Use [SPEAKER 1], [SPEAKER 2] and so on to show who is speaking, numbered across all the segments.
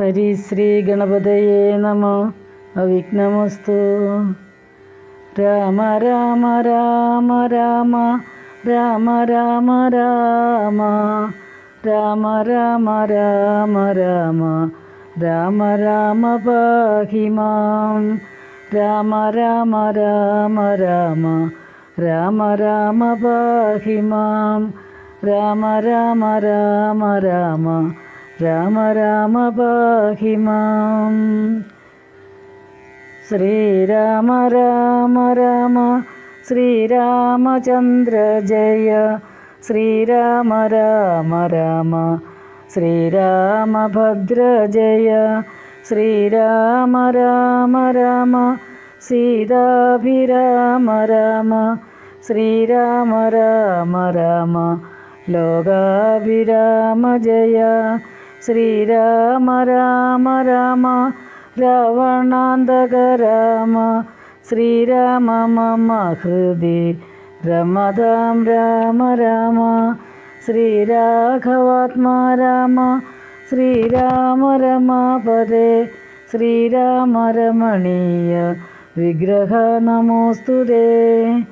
[SPEAKER 1] ഹരിശ്രീ ഗണപതയേ നമോ അവിഘ്നമസ്തു. രാമ രാമ രാമ രാമ രാമ രാമ രാമ രാമ രാമ രാമ രാമ രാമ രാമ പാഹി മാം. രാമ രാമ രാമ രാമ രാമ രാമ പാഹി മാം. രാമ രാമ രാമ രാമ രാമ രാമ പാഹി മാം. ശ്രീരാമ രാമ രാമ ശ്രീരാമചന്ദ്ര ജയ. ശ്രീരാമ രാമ രാമ ശ്രീരാമഭദ്ര ജയ. ശ്രീരാമ രാമ രാമ സീതാഭിരാമ രാമ. ശ്രീരാമ രാമ രാമ ലോകാഭിരാമ ജയ. ശ്രീരാമ രാമ രാമ രാവണാന്തക രാമ. ശ്രീരാമ മമ ഹൃദി രമതാം രാമ രാമ. ശ്രീരാഘവാത്മാ രാമ. ശ്രീരാമ രമാപദേ. ശ്രീരാമ രമണീയ വിഗ്രഹ നമോസ്തുതേ.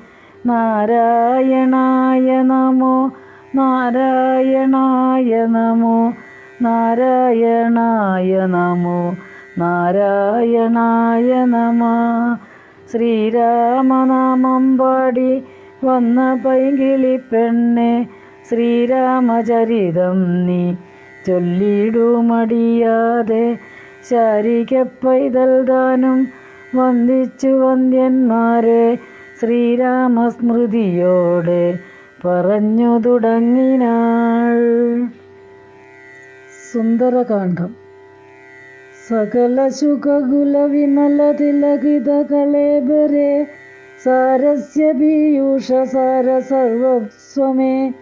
[SPEAKER 1] നാരായണായ നമോ നാരായണായ നമോ നാരായണായ നമോ നാരായണായ നമഃ. ശ്രീരാമനാമം പാടി വന്ന പൈങ്കിളി പെണ്ണെ. ശ്രീരാമചരിതം നീ ചൊല്ലിടുമടിയാതെ. ശാരിക പൈതൽ ദാനം വന്ദിച്ചു വന്ദ്യന്മാരെ. ശ്രീരാമസ്മൃതിയോടെ പറഞ്ഞു തുടങ്ങിനാൾ. സുന്ദരകാന്ഡം. സകല ശുഖകുല വിമല തിലകിത കളേബരേ. സാരസ്യ പീയൂഷ സാര സർവസ്വമേ.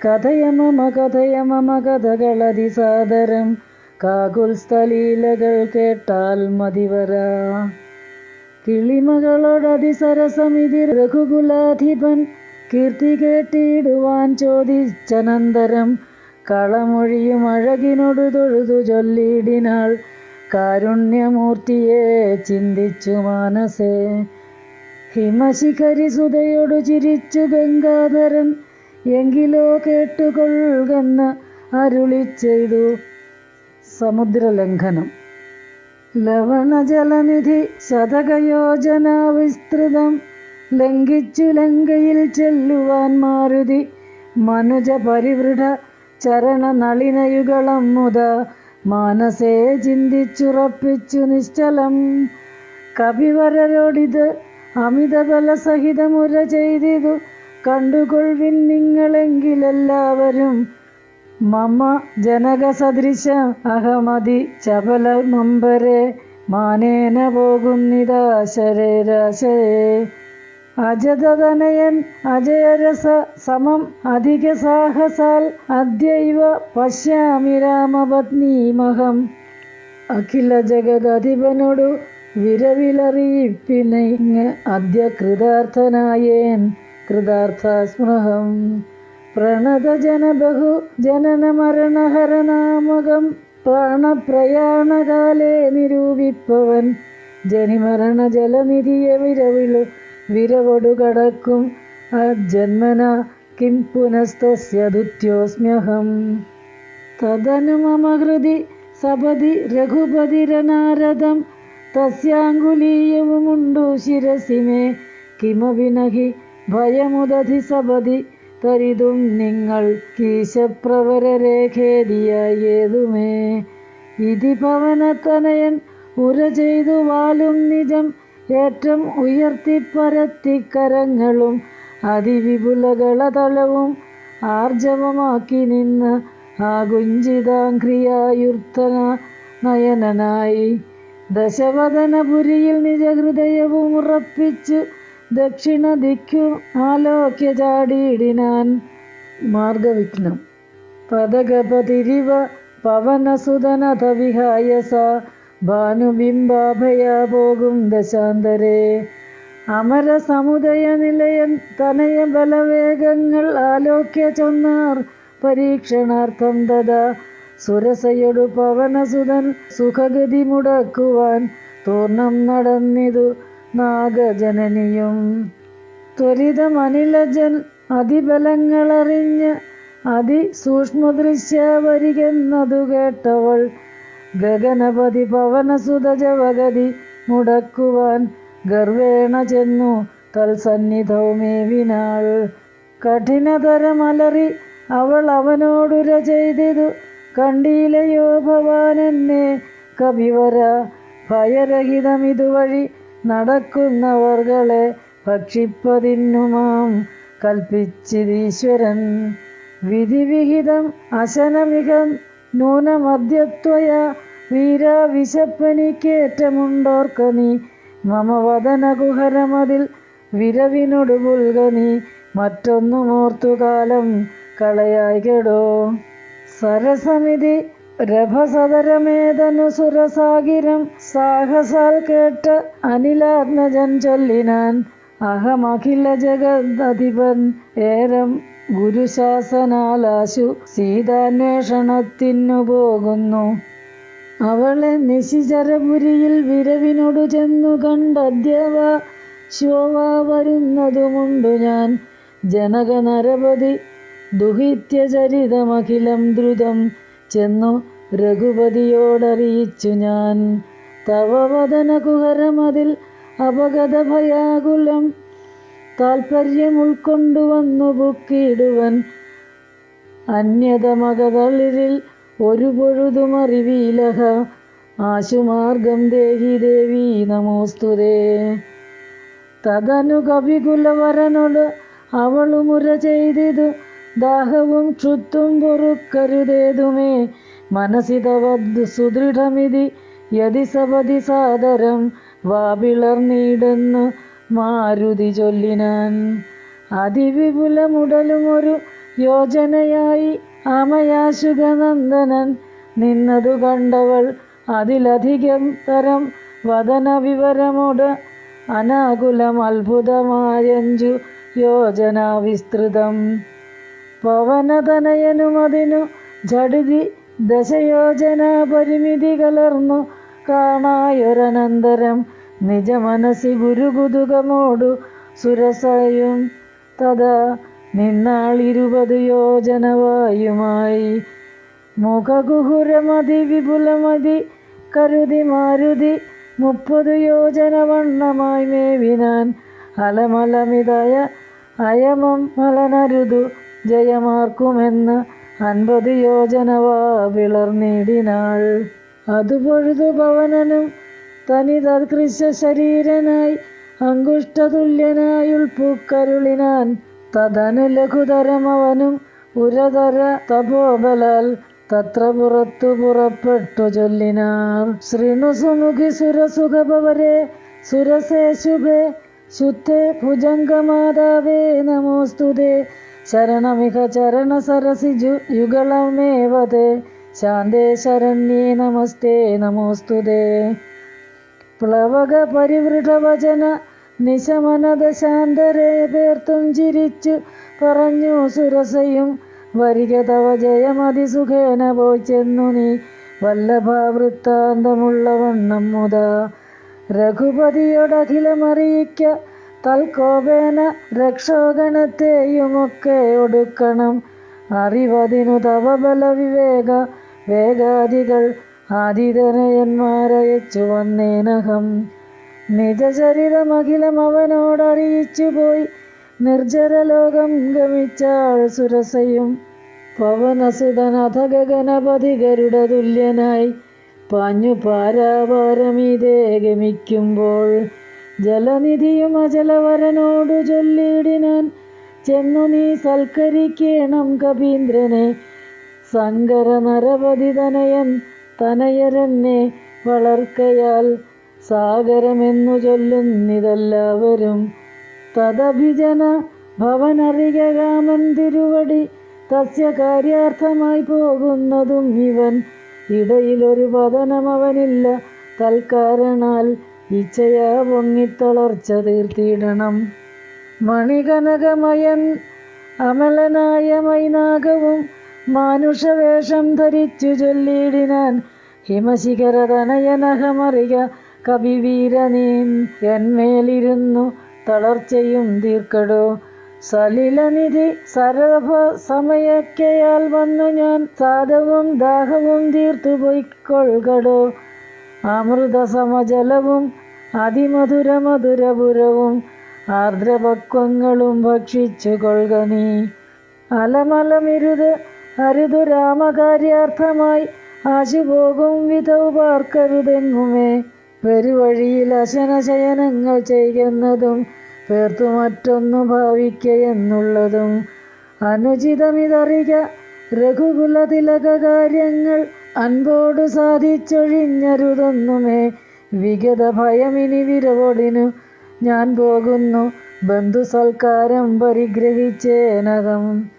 [SPEAKER 1] കഥയ മമ കഥകളതി സാദരം. കാകുൽസ്ഥലീലകൾ കേട്ടാൽ മതിവരാ. കിളിമകളോടതിസരസമിതി രഘുകുലാധിപൻ. കീർത്തി കേട്ടിടുവാൻ ചോദിച്ചനന്തരം. കളമൊഴിയും അഴകിനോടു തൊഴുതു ചൊല്ലിടിനാൾ. കാരുണ്യമൂർത്തിയെ ചിന്തിച്ചു മാനസേ. ഹിമശിഖരി സുതയോടു ചിരിച്ചു ഗംഗാധരൻ. എങ്കിലോ കേട്ടുകൊള്ളുകെന്ന് അരുളി ചെയ്തു. സമുദ്രലംഘനം. ലവണജലനിധി ശതകയോജന വിസ്തൃതം. ലംഘിച്ചു ലങ്കയിൽ ചെല്ലുവാൻ മാരുതി. മനുജ പരിവൃഢ ചരണ നളിനയുഗളം മുത. മാനസേ ചിന്തിച്ചുറപ്പിച്ചു നിശ്ചലം. കപിവരരോടിത് അമിതബലസഹിതമുര ചെയ്തിതു. കണ്ടുകൊള്ളിൻ നിങ്ങളെങ്കിലെല്ലാവരും. മമ ജനകസദൃശ അഹമതി ചപല മമ്പരെ. മാനേന പോകുന്നിതാ ശരേരാശരേ. അജതനയൻ അജയരസ സമം അധിക സാഹസാൽ. അദ്യൈവ പശ്യാമി രാമപത്നീമഹം. അഖില ജഗദധിപനോടു വിരവിലറിയിപ്പിനങ്ങ്. അദ്യ കൃതാർത്ഥനായേൻ കൃതാർത്ഥാസ്മൃഹം. പ്രണതജന ബഹു ജനന മരണഹരനാമകം. പ്രാണപ്രയാണകാലേ നിരൂപിപ്പവൻ. ജനിമരണ ജലനിധിയെ വിരവൊടു കടക്കും. അജന്മന കിം പുനസ്തസ്യ ദുത്യോസ്മ്യഹം. തദനു മമ ഹൃദി സപതി രഘുപതിരനാരദം. തസ്യാങ്കുലീയവുമുണ്ടു ശിരസി മേ. കിമപി നഹി ഭയമുദധി സപതി തരിതും നിങ്ങൾ. കീശപ്രവരരേഖേദിയേതുമേ. ഇതി പവനതനയൻ ഉര ചെയ്തു വാലും നിജം. ഏറ്റം ഉയർത്തിപ്പരത്തിക്കരങ്ങളും അതിവിപുലകളതളവും ആർജവമാക്കി നിന്ന്. ആകുഞ്ചിതാംഘ്രിയായുർത്തന നയനനായി. ദശവദനപുരിയിൽ നിജഹൃദയവും ഉറപ്പിച്ചു. ദക്ഷിണ ദിക്കു ആലോക്യ ചാടിയിടിനാൻ. മാർഗവിഘ്നം. പദഗപതിരിവ പവനസുതനത വിഹായസ. ഭാനുബിംബാഭയാ പോകും ദശാന്തരേ. അമര സമുദയ നിലയൻ തനയ ബലവേഗങ്ങൾ ആലോക്യ ചൊന്നാർ. പരീക്ഷണാർത്ഥം തഥാ സുരസയൊടു പവനസുതൻ സുഖഗതി മുടക്കുവാൻ തൂർണം നടന്നിതു നാഗജനനിയും. ത്വരിതമനിലജൻ അതിബലങ്ങളറിഞ്ഞ് അതിസൂക്ഷ്മദൃശ്യ വരികെന്നതു കേട്ടവൾ ഗഗനപതി പവനസുത ജവഗതി മുടക്കുവാൻ ഗർവേണ ചെന്നു തൽസന്നിധൗമേവിനാൾ. കഠിനതരമലറി അവൾ അവനോടുര ചെയ്തിതു കണ്ടീലയോ ഭവാനെന്നെ കവിവര. ഭയരഹിതമിതുവഴി നടക്കുന്നവർകളെ ഭക്ഷിപ്പതിന്നുമാം കൽപ്പിച്ചിതീശ്വരൻ. വിധിവിഹിതം അശനമിക നൂനമദ്യത്വയ വീര. വിശപ്പനിക്കേറ്റമുണ്ടോർക്ക നീ മമ വദനകുഹരമതിൽ വിരവിനൊടു പുൽക നീ. മറ്റൊന്നുമോർത്തു കാലം കളയായികടോ. സരസമിതി രഭസദരമേതനു സുരസാഗിരം സാഹസാൽ കേട്ട അനിലാത്മജൻ ചൊല്ലിനാൻ. അഹമഖില ജഗദധിപൻ ഏരം ഗുരുശാസനാലാശു സീതാന്വേഷണത്തിനു പോകുന്നു. അവളെ നിശിചരപുരിയിൽ വിരവിനൊടു ചെന്നു കണ്ടദ്യവ ശോവ വരുന്നതുമുണ്ടു ഞാൻ. ജനക നരപതി ദുഹിത്യചരിതമഖിലം ദ്രുതം ചെന്നു രഘുപതിയോടറിയിച്ചു ഞാൻ. തവ വദന കുഹരമതിൽ അപഗത ഭയാകുലം താൽപര്യം ഉൾക്കൊണ്ടുവന്നു ബുക്കിടുവൻ. അന്യതമകതളിരിൽ ഒരു പൊഴുതുമറിവീലഹ ആശുമാർഗം ദേഹി ദേവി നമോസ്തുതേ. തദനു കവികുലവരനോട് അവളുമുര ചെയ്തിതു ദാഹവും ക്ഷുത്തും പൊറുക്കരുതേതുമേ. മനസി തവ സുദൃഢമിതി യതി സപതി സാദരം വാപിളർന്നീടെന്നു മാരുതി ചൊല്ലിനാൻ. അതിവിപുലമുടലുമൊരു യോജനയായി ആമയാശുഗനന്ദനൻ നിന്നതു കണ്ടവൾ അതിലധികം തരം വദന വിവരമോട് അനാകുലം അത്ഭുതമായഞ്ചു യോജന വിസ്തൃതം. പവനതനയനുമതിനു ഝടിതി ദശയോജന പരിമിതി കലർന്നു കാണായൊരനന്തരം നിജമനസി ഗുരുകുതുകമോടു സുരസയും തഥാ നിന്നാൾ 20 യോജനവായുമായി. മുഖകുഹുരമതി വിപുലമതി കരുതി മാരുതി 30 യോജന വണ്ണമായി മേവിനാൻ. അലമലമിതയ അയമം മലനരുതു ജയമാർക്കുമെന്ന് 50 യോജനവാ വിളർന്നിടിനാൾ. അതുപൊഴുതു പവനനും തനിതൽകൃശ ശരീരനായി അങ്കുഷ്ടതുല്യനായുൾപ്പൂക്കരുളിനാൻ. തദനു ലഘുതരമവനും ഉരതര തപോബലാൽ തത്ര പുറത്തു പുറപ്പെട്ടു ചൊല്ലിനാർ. ശൃണു സുമുഖി സുരസുഖപവരേ സുരസേ ശുഭേ ശുദ്ധേ ഭുജംഗമാതാവേ നമോസ്തുതേ. ശരണമിഹ ചരണ സരസിജു യുഗളമേവതേ ശാന്തേ ശരണ്യേ നമസ്തേ നമോസ്തുതേ. പ്ലവക പരിവൃഢവചന നിശമനദശാന്തരേ പേർത്തും ചിരിച്ചു പറഞ്ഞു സുരസയും വരിക തവ ജയമതിസുഖേന പോയി ചെന്നു നീ വല്ലഭാവൃത്താന്തമുള്ള വണ്ണം മുതാ. രഘുപതിയോടഖിലമറിയിക്ക തൽക്കോപേന രക്ഷോഗണത്തെയുമൊക്കെ ഒടുക്കണം. അറിവതിനു തവ ബലവിവേക വേഗാദികൾ ആദിതനയന്മാരയച്ചു വന്നേനഹം. നിജചരിതമഖിലം അവനോടറിയിച്ചു പോയി നിർജ്ജരലോകം ഗമിച്ചാൾ സുരസയും. പവനസുതനഥ ഗഗനപതി ഗരുഡ തുല്യനായി പാഞ്ഞു പാരാപാരമീതേ ഗമിക്കുമ്പോൾ ജലനിധിയും അചലവരനോടു ചൊല്ലിയിടിനാൻ. ചെന്നു നീ സൽക്കരിക്കേണം കപീന്ദ്രനെ സങ്കര നരപതി തനയൻ തനയരെന്നെ വളർക്കയാൽ സാഗരമെന്നു ചൊല്ലുന്നിതെല്ലാവരും. തദഭിജന ഭവനറിക രാമൻ തിരുവടി തസ്യ കാര്യാർത്ഥമായി പോകുന്നതും ഇവൻ. ഇടയിലൊരു പതനമവനില്ല തൽക്കാരണാൽ ഇച്ഛയാ പൊങ്ങിത്തളർച്ച തീർത്തിയിടണം. മണികനകമയൻ അമലനായ മൈനാകവും മാനുഷവേഷം ധരിച്ചു ചൊല്ലിയിടിനാൻ, ഹിമശിഖരതനയനഹമറിക കവിവീര നീ എന്മേലിരുന്നു തളർച്ചയും തീർക്കടോ. സലിലനിധി സരഭ സമയക്കയാൽ വന്നു ഞാൻ, സാധവും ദാഹവും തീർത്തു പൊയ്ക്കൊള്ളുകടോ. അമൃത സമജലവും അതിമധുര മധുരപുരവും ആർദ്രപക്വങ്ങളും ഭക്ഷിച്ചു കൊള്ളുക നീ. അലമലമിരുത് അരുതു രാമകാര്യാർത്ഥമായി, ആശുപോകും വിധൗ പാർക്കരുതെങ്ങുമേ. പെരുവഴിയിൽ അശനശയനങ്ങൾ ചെയ്യുന്നതും പേർത്തു മറ്റൊന്നു ഭാവിക്കയെന്നുള്ളതും അനുചിതമിതറിക. രഘുകുലതിലക കാര്യങ്ങൾ അൻപോടു സാധിച്ചൊഴിഞ്ഞരുതൊന്നുമേ. വിഗത ഭയമിനി വിരവോടിനു ഞാൻ പോകുന്നു, ബന്ധുസൽക്കാരം പരിഗ്രഹിച്ചേനകം.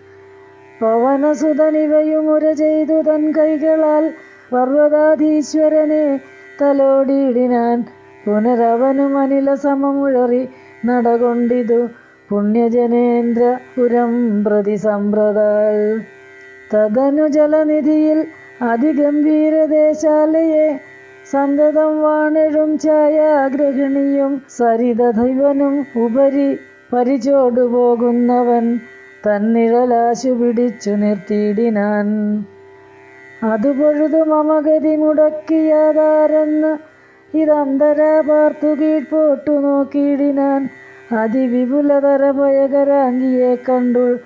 [SPEAKER 1] പവനസുതനിവയുമുര ചെയ്തു തൻ കൈകളാൽ പർവ്വതാധീശ്വരനെ തലോടിയിടിനാൻ. പുനരവനും അനില സമമുഴറി നടകൊണ്ടിതു പുണ്യജനേന്ദ്രപുരം പ്രതി സമ്പ്രദാൽ. തദനു ജലനിധിയിൽ അതിഗംഭീരദേശാലയെ സന്തതം വാണെഴും ഛായാഗ്രഹിണിയും സരിതധൈവനും ഉപരി പരിചോടു പോകുന്നവൻ തന്നിഴലാശു പിടിച്ചു നിർത്തിയിടിനാൻ. അതു പൊഴുതു മമഗതി മുടക്കിയതാരെന്ന് ഇതന്തരാ പാർത്തു കീഴ്പോട്ടു നോക്കിയിടിനാൻ. അതിവിപുലതര ഭയകരാംഗിയെ കണ്ടു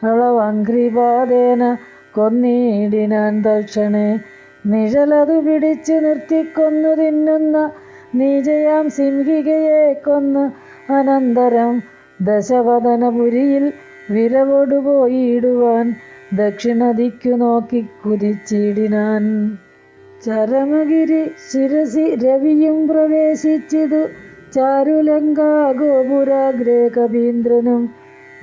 [SPEAKER 1] അളവംഘ്രിപാദേന കൊന്നിടിനാൻ തൽക്ഷണേ. നിഴലതു പിടിച്ചു നിർത്തിക്കൊന്നു തിന്നുന്ന നീചയാം സിംഹികയെ കൊന്ന് അനന്തരം ദശവദനപുരിയിൽ വിരവോടു പോയിടുവാൻ ദക്ഷിണദിക്കു നോക്കി കുതിച്ചിടിനാൻ. ചരമഗിരി ശിരസി രവിയും പ്രവേശിച്ചിതു ചാരുലങ്കാ ഗോപുരാഗ്രേ കവീന്ദ്രനും.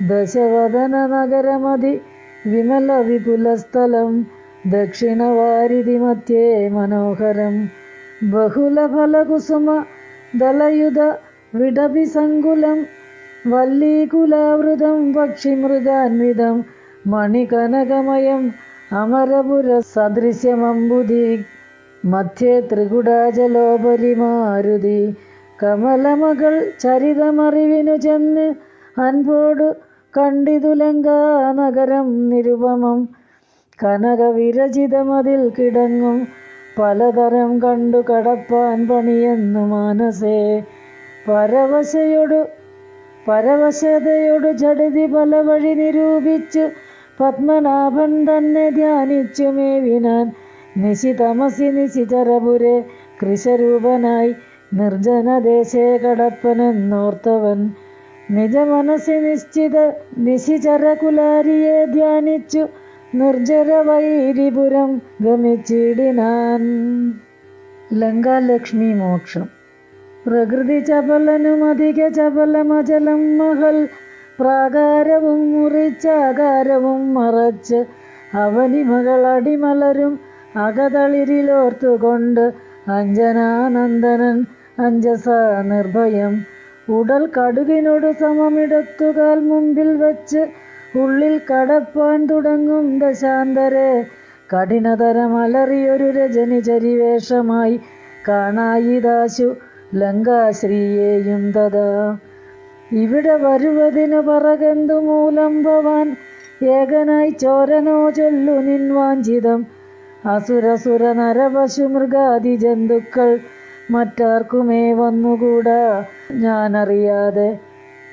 [SPEAKER 1] ദശവദന നഗരമതി വിമല വിപുലസ്ഥലം ദക്ഷിണവാരിധി മധ്യേ മനോഹരം. ബഹുലഫലകുസുമ ദലയുധ വിടഭിസങ്കുലം വല്ലീകുലാവൃതം പക്ഷിമൃഗാന്വിതം മണികനകമയം അമരപുര സദൃശ്യമമ്പുധി. മധ്യേ ത്രികുടാചലോപരി മാരുതി. കമലമകൾ ചരിതമറിവിനു ചെന്ന് അൻപോടു കണ്ടിതു ലങ്കാനഗരം നിരുപമം. കനകവിരചിതമതിൽ കിടങ്ങും പലതരം കണ്ടു കടപ്പാൻ പണിയെന്നു മാനസേ. പരവശതയോടു ചടുതി പല വഴി നിരൂപിച്ചു പത്മനാഭൻ തന്നെ ധ്യാനിച്ചു മേവിനാൻ. നിശിതമസി നിശിചരപുരെ കൃശരൂപനായി നിർജ്ജനദേശേ കടപ്പനെന്നോർത്തവൻ നിജമനസി നിശ്ചിത നിശിചരകുലാരിയെ ധ്യാനിച്ചു നിർജ്ജരവൈരിപുരം ഗമിച്ചിടിനാൻ. ലങ്കാലക്ഷ്മി മോക്ഷം. പ്രകൃതി ചപലനും അധിക ചപലമചലം മഹൽ പ്രാകാരവും മുറിച്ചാകാരവും മറച്ച് അവനിമകൾ അടിമലരും അകതളിരിലോർത്തുകൊണ്ട് അഞ്ജനാനന്ദനൻ അഞ്ജസ നിർഭയം ഉടൽ കടുകിനോട് സമമിടത്തുകാൽ മുമ്പിൽ വെച്ച് ഉള്ളിൽ കടപ്പാൻ തുടങ്ങും ദശാന്തരെ. കഠിനതരമലറിയൊരു രജനി ചരിവേഷമായി കാണായിദാശു ലങ്കാശ്രീയേയും തഥാ. ഇവിടെ വരുവതിനു പറകെന്തു മൂലം ഭവാൻ ഏകനായി ചോരനോ ചൊല്ലു നിൻ വാഞ്ചിതം. അസുരസുര നരപശു മൃഗാദി ജന്തുക്കൾ മറ്റാർക്കുമേ വന്നുകൂടാ ഞാനറിയാതെ.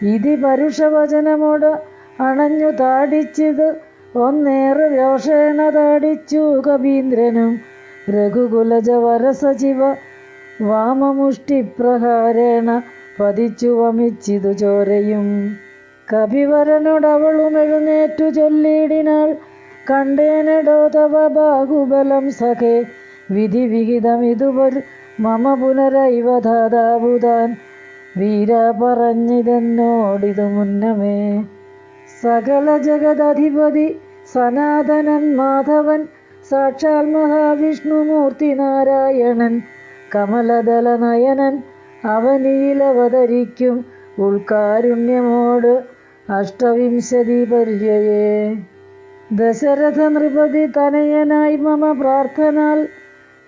[SPEAKER 1] ഇതി പരുഷവചനമോട് അണഞ്ഞു താടിച്ചിത് ഒന്നേറെ രോഷേണ താടിച്ചു കവീന്ദ്രനും. രഘുകുലജ വരസചിവ വാമമുഷ്ടിപ്രഹാരേണ പതിച്ചു വമിച്ചിതു ചോരയും. കപിവരനോടവളും എഴുന്നേറ്റു ചൊല്ലിയിടിനാൾ, കണ്ടേനടോ തവ ബാഹുബലം സഖേ. വിധി വിഹിതമിതുപൊരു മമ പുനരൈവധാതാവുതാൻ വീര പറഞ്ഞിതെന്നോടിതു മുന്നമേ. സകല ജഗദധിപതി സനാതനൻ മാധവൻ സാക്ഷാൽ മഹാവിഷ്ണുമൂർത്തി നാരായണൻ കമലദല നയനൻ അവനിയിലവതരിക്കും ഉൾക്കാരുണ്യമോട് അഷ്ടവിംശതി പര്യയേ. ദശരഥ നൃപതി തനയനായി മമ പ്രാർത്ഥനാൽ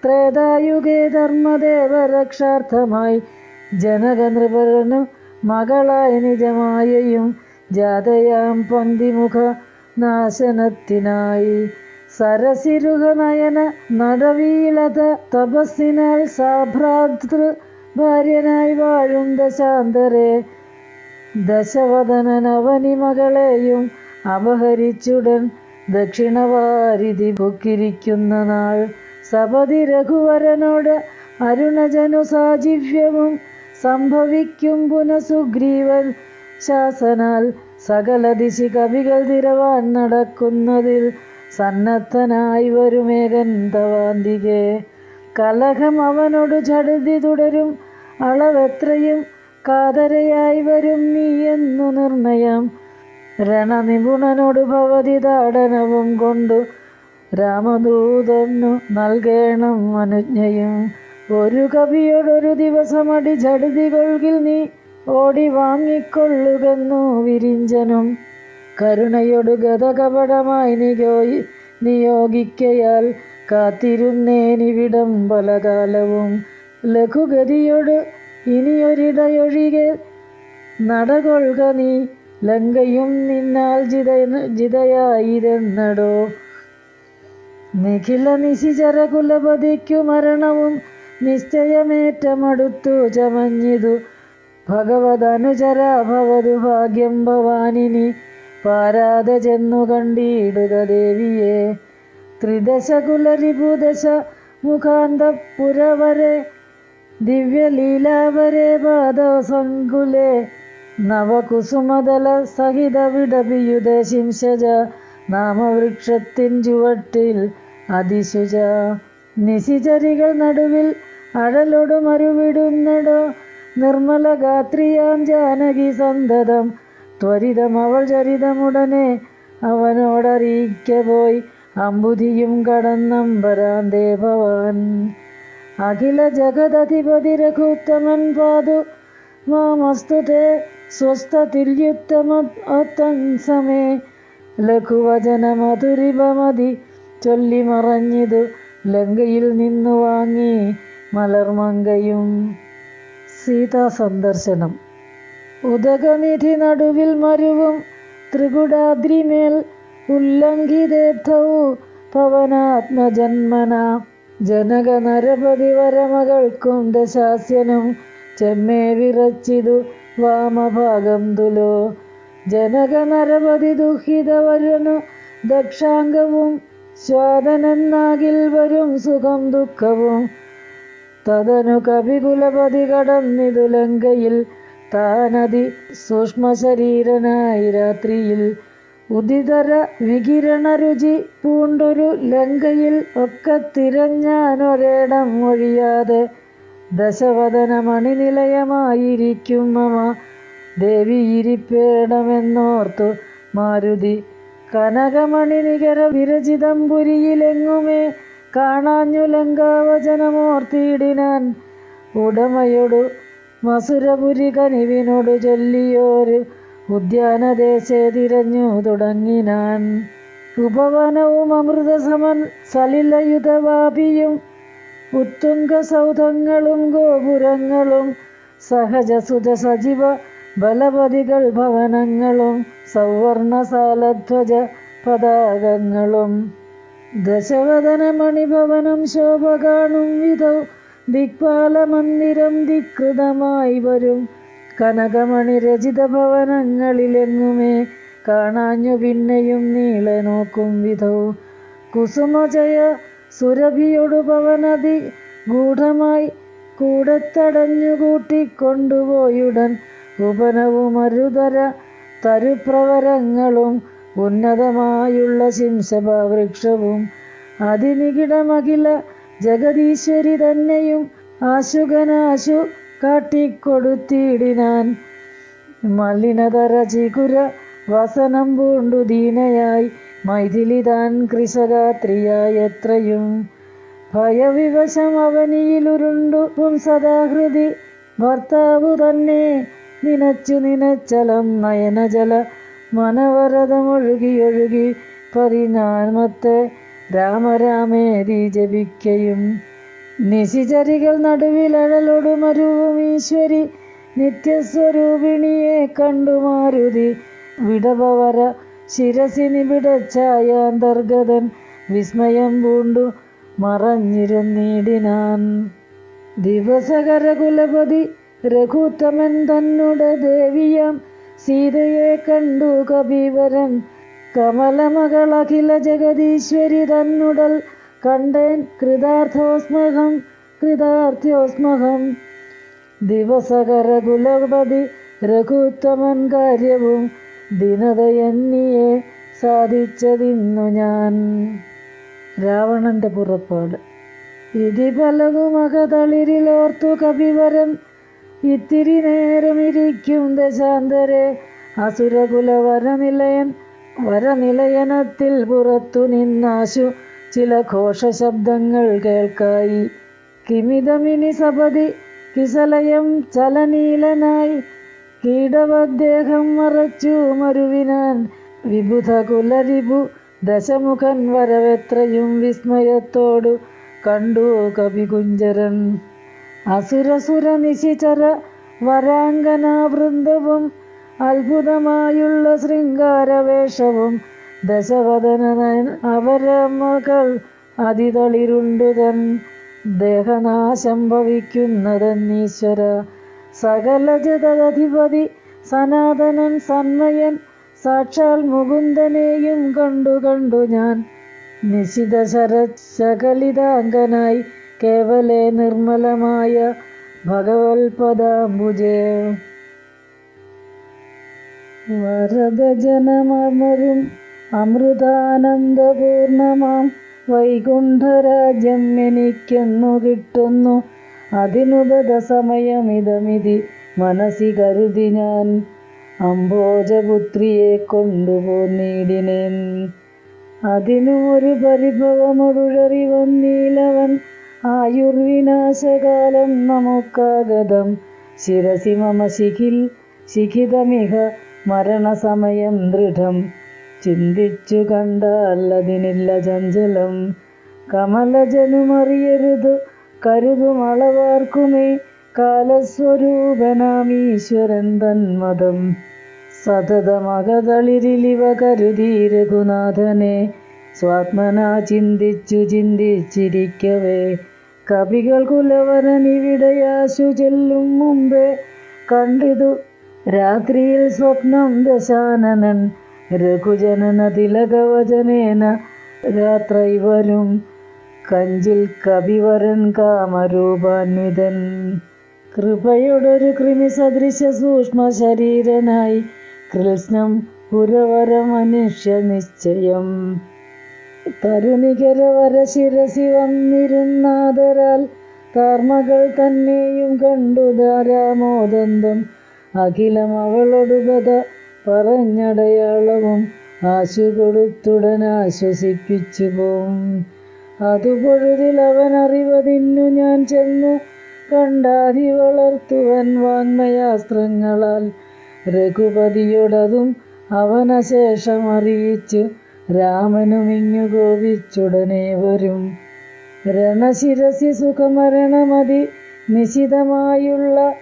[SPEAKER 1] ത്രേതായുഗേ ധർമ്മദേവരക്ഷാർത്ഥമായി ജനകനൃപരനു മകളായി നിജമായയും ജാതയാം പന്തിമുഖ നാശനത്തിനായി സരസിരുഹ നയന നടവീലത തപസ്സിനാൽ സാഭ്രാതൃ ഭാര്യനായി വാഴും ദശാന്തരെ ദശവദനനവനി മകളെയും അപഹരിച്ചുടൻ ദക്ഷിണവാരിധി പൊക്കിരിക്കുന്ന നാൾ സപതി രഘുവരനോട് അരുണജനു സാജീവ്യവും സംഭവിക്കും പുനഃസുഗ്രീവൻ ശാസനാൽ സകല ദിശി കവികൾ തിരവാൻ നടക്കുന്നതിൽ സന്നദ്ധനായി വരുമേകൻ തവാന്തികെ കലഹം അവനോട് ചടുതി തുടരും അളവെത്രയും കാതരയായി വരും നീ എന്നു നിർണയം രണനിപുണനോട് ഭവതി താടനവും കൊണ്ടു രാമദൂതന്നു നൽകേണം അനുജ്ഞയും ഒരു കവിയോടൊരു ദിവസമടി ചടുതി കൊൾകിൽ നീ ഓടി വാങ്ങിക്കൊള്ളുകെന്നു വിരിഞ്ചനും കരുണയോട് ഗതകപടമായി നിയോഗിക്കയാൽ കാത്തിരുന്നേനിവിടം പലകാലവും ലഘുഗതിയോട് ഇനിയൊരിടയൊഴികെ നടകൊള്ളുക നീ ലങ്കയും നിന്നാൽ ജിതയായിരുന്നടോ നിഖില നിശിചര കുലപതിക്കു മരണവും നിശ്ചയമേറ്റമടുത്തു ചമഞ്ഞിതു ഭഗവതനുചര ഭവതു ഭാഗ്യം ഭവാനിനി പാരാതെ ചെന്നു കണ്ടിടുക ദേവിയെ ത്രിദശകുലരിഭൂദശ മുഖാന്തപുരവരെ ദിവ്യലീലാവരെ പാദസങ്കുലേ നവകുസുമതല സഹിത വിടപിയുത ശിംശജ നാമവൃക്ഷത്തിൻ ചുവട്ടിൽ അതിശുച നിശിചരികൾ നടുവിൽ അഴലൊടു മരുവിടുന്നടോ നിർമ്മല ഗാത്രിയാം ജാനകി സന്തതം ത്വരിതം അവൾ ചരിതമുടനെ അവനോടറിയിക്ക പോയി അമ്പുതിയും കടന്നമ്പരാന്തേ ഭവാൻ അഖില ജഗദധിപതി രഘുത്തമൻ പാതു മാമസ്തുതേ സ്വസ്ഥതിര്യുത്തമോത്തം സമേ ലഘുവചന മധുരിപമതി ചൊല്ലി മറഞ്ഞിതു ലങ്കയിൽ നിന്നു വാങ്ങി മലർമങ്കയും സീതാ സന്ദർശനം ഉദകനിധി നടുവിൽ മരുവും ത്രികുടാദ്രിമേൽ ഉല്ലംഘിതേബ്ധൗ പവനാത്മജന്മന ജനക നരപതി വരമകൾക്കും ദശാസ്യനും ചെമ്മേ വിറച്ചിതു വാമഭാഗം തുലോ ജനക നരപതി ദുഃഖിതവരനു ദക്ഷാംഗവും സ്വാദനെന്നാകിൽ വരും സുഖം ദുഃഖവും തദനു കവികുലപതി കടന്നിതു ലങ്കയിൽ താനതി സൂക്ഷ്മശരീരനായി രാത്രിയിൽ ഉദിതര വികിരണ രുചി പൂണ്ടൊരു ലങ്കയിൽ ഒക്കെ തിരഞ്ഞാനൊരേടം ഒഴിയാതെ ദശവദന മണിനിലയമായിരിക്കും മമ ദേവി ഇരിപ്പേടമെന്നോർത്തു മാരുതി കനകമണി നികര വിരചിതംപുരിയിലെങ്ങുമേ കാണാഞ്ഞു ലങ്കാവചനമോർത്തിയിടിനാൻ ഉടമയൊടു മസുരപുരി കനിവിനോടു ചൊല്ലിയോരു ഉദ്യാനദേശേ തിരഞ്ഞു തുടങ്ങിനാൻ ഉപവനവും അമൃതസമൻ സലിലയുധവാപിയും ഉത്തുംഗ സൗധങ്ങളും ഗോപുരങ്ങളും സഹജസുജ സജീവ ബലപതികൾ ഭവനങ്ങളും സൗവർണസാലധ്വജ പതാകങ്ങളും ദശവദന മണിഭവനം ശോഭ കാണും വിധൗ ദിക്പാലമന്ദിരം ധികൃതമായി വരും കനകമണി രചിത ഭവനങ്ങളിലെങ്ങുമേ കാണാഞ്ഞു പിന്നെയും നീളെ നോക്കും വിധൗ കുസുമജയ സുരഭിയൊടു പവനതി ഗൂഢമായി കൂടത്തടഞ്ഞു കൂട്ടിക്കൊണ്ടുപോയുടൻ ഉപനവും അരുതര തരുപ്രവരങ്ങളും ഉന്നതമായുള്ള ശിംശഭവൃക്ഷവും അതിനികിടമകില ജഗദീശ്വരി തന്നെയും ആശുകനാശു കാട്ടിക്കൊടുത്തിടിനാൻ മലിനതര ചികുര വസനം പൂണ്ടു ദീനയായി മൈഥിലി താൻ കൃശഗാത്രിയായി എത്രയും ഭയവിവശം അവനിയിലുരുണ്ടു സദാഹൃതി ഭർത്താവു തന്നെ നിനച്ചു നിനച്ചലം നയനജല മനവരതമൊഴുകിയൊഴുകി പതിനാമത്തെ രാമരാമേരി ജപിക്കയും നിശിചരികൾ നടുവിലഴലൊടുമരുവും ഈശ്വരി നിത്യസ്വരൂപിണിയെ കണ്ടു മാരുതി വിടവര ശിരസിനി പിടച്ചായാന്തർഗതൻ വിസ്മയം പൂണ്ടു മറഞ്ഞിരുന്നിടിനാൻ. ദിവസകരകുലപതി രഘുത്തമൻ തന്നുടെ ദേവിയാം സീതയെ കണ്ടു കപിവരൻ കമലമകളഖില ജഗദീശ്വരി തന്നുടൽ കണ്ടേൻ കൃതാർത്ഥ്യോസ്മഹം. ദിവസകരകുലപതി രഘുത്തമൻ കാര്യവും ദിനതയെന്നിയെ സാധിച്ചതിന്നു ഞാൻ. രാവണന്റെ പുറപ്പാട്. ഇതി പലകുമകതളിരിലോർത്തു കപിവരൻ ഇത്തിരി നേരമിരിക്കും ദശാന്തരെ അസുരകുല വരനിലയനത്തിൽ പുറത്തു നിന്നാശു ചില ഘോഷശബ്ദങ്ങൾ കേൾക്കായി. കിമിതമിനി സപതി കിസലയം ചലനീലനായി കീടവദ്ദേഹം മറച്ചു മരുവിനാൻ വിബുധകുലരിപു ദശമുഖൻ വരവെത്രയും വിസ്മയത്തോടു കണ്ടു കപികുഞ്ചരൻ. അസുരസുര നിശിചര വരാംഗനാവൃന്ദവും അത്ഭുതമായുള്ള ശൃംഗാരവേഷവും ദശവദനൻ അവരമകൾ അതിതളിരുണ്ടുതൻ ദേഹനാശം ഭവിക്കുന്നതെന്നീശ്വര. സകല ജഗദധിപതി സനാതനൻ സന്മയൻ സാക്ഷാൽ മുകുന്ദനെയും കണ്ടു ഞാൻ നിശിത ശരശകലിതാംഗനായി കേവലേ നിർമ്മലമായ ഭഗവത്പദാംബുജേ. വരദജനമരും അമൃതാനന്ദപൂർണമാം വൈകുണ്ഠരാജ്യം എനിക്കെന്നു കിട്ടുന്നു അതിനുപത സമയമിതമിതി മനസ്സി കരുതി ഞാൻ അംബോജപുത്രിയെ കൊണ്ടുപോന്നിടിനേൻ. അതിനും ഒരു പരിഭവമൊടുഴറി വന്നീലവൻ ആയുർവിനാശകാലം നമുക്കാഗതം ശിരസി മമ ശിഖിതമിഹ മരണസമയം ദൃഢം ചിന്തിച്ചു കണ്ടാൽ അതിനില്ല ചഞ്ചലം. കമലജനുമറിയരുതു കരുതുമളവാർക്കുമേ കാലസ്വരൂപനാമീശ്വരൻ തന്മതം സതതമകതളിരിലിവ കരുതി രഘുനാഥനെ സ്വാത്മനാ ചിന്തിച്ചിരിക്കവേ കവികൾ കുലവരനിവിടെയാശു ചെല്ലും മുമ്പേ കണ്ടിതു രാത്രിയിൽ സ്വപ്നം ദശാനനൻ രഘുജനന തിലകവചനേന രാത്രൈവരും കഞ്ചിൽ കവിവരൻ കാമരൂപാന്വിതൻ കൃപയോടൊരു കൃമി സദൃശ സൂക്ഷ്മ ശരീരനായി കൃഷ്ണം പുരവര മനുഷ്യ നിശ്ചയം തരുനികരവര ശിരസി വന്നിരുന്നാദരാൽ താർമകൾ തന്നെയും കണ്ടു ധാരാമോദന്തം അഖിലം അവളൊടുപത പറഞ്ഞടയാളവും ആശു കൊടുത്തുടനാശ്വസിപ്പിച്ചു പോം. അതുപൊഴുതിൽ അവൻ അറിവതിന്നു ഞാൻ ചെന്നു കണ്ടാതി വളർത്തുവൻ വാങ്മയാസ്ത്രങ്ങളാൽ രഘുപതിയോടതും അവനശേഷം അറിയിച്ചു രാമനുമിങ്ങു കോപിച്ചുടനെ വരും. രണശിരസി സുഖമരണമതി നിശിതമായുള്ള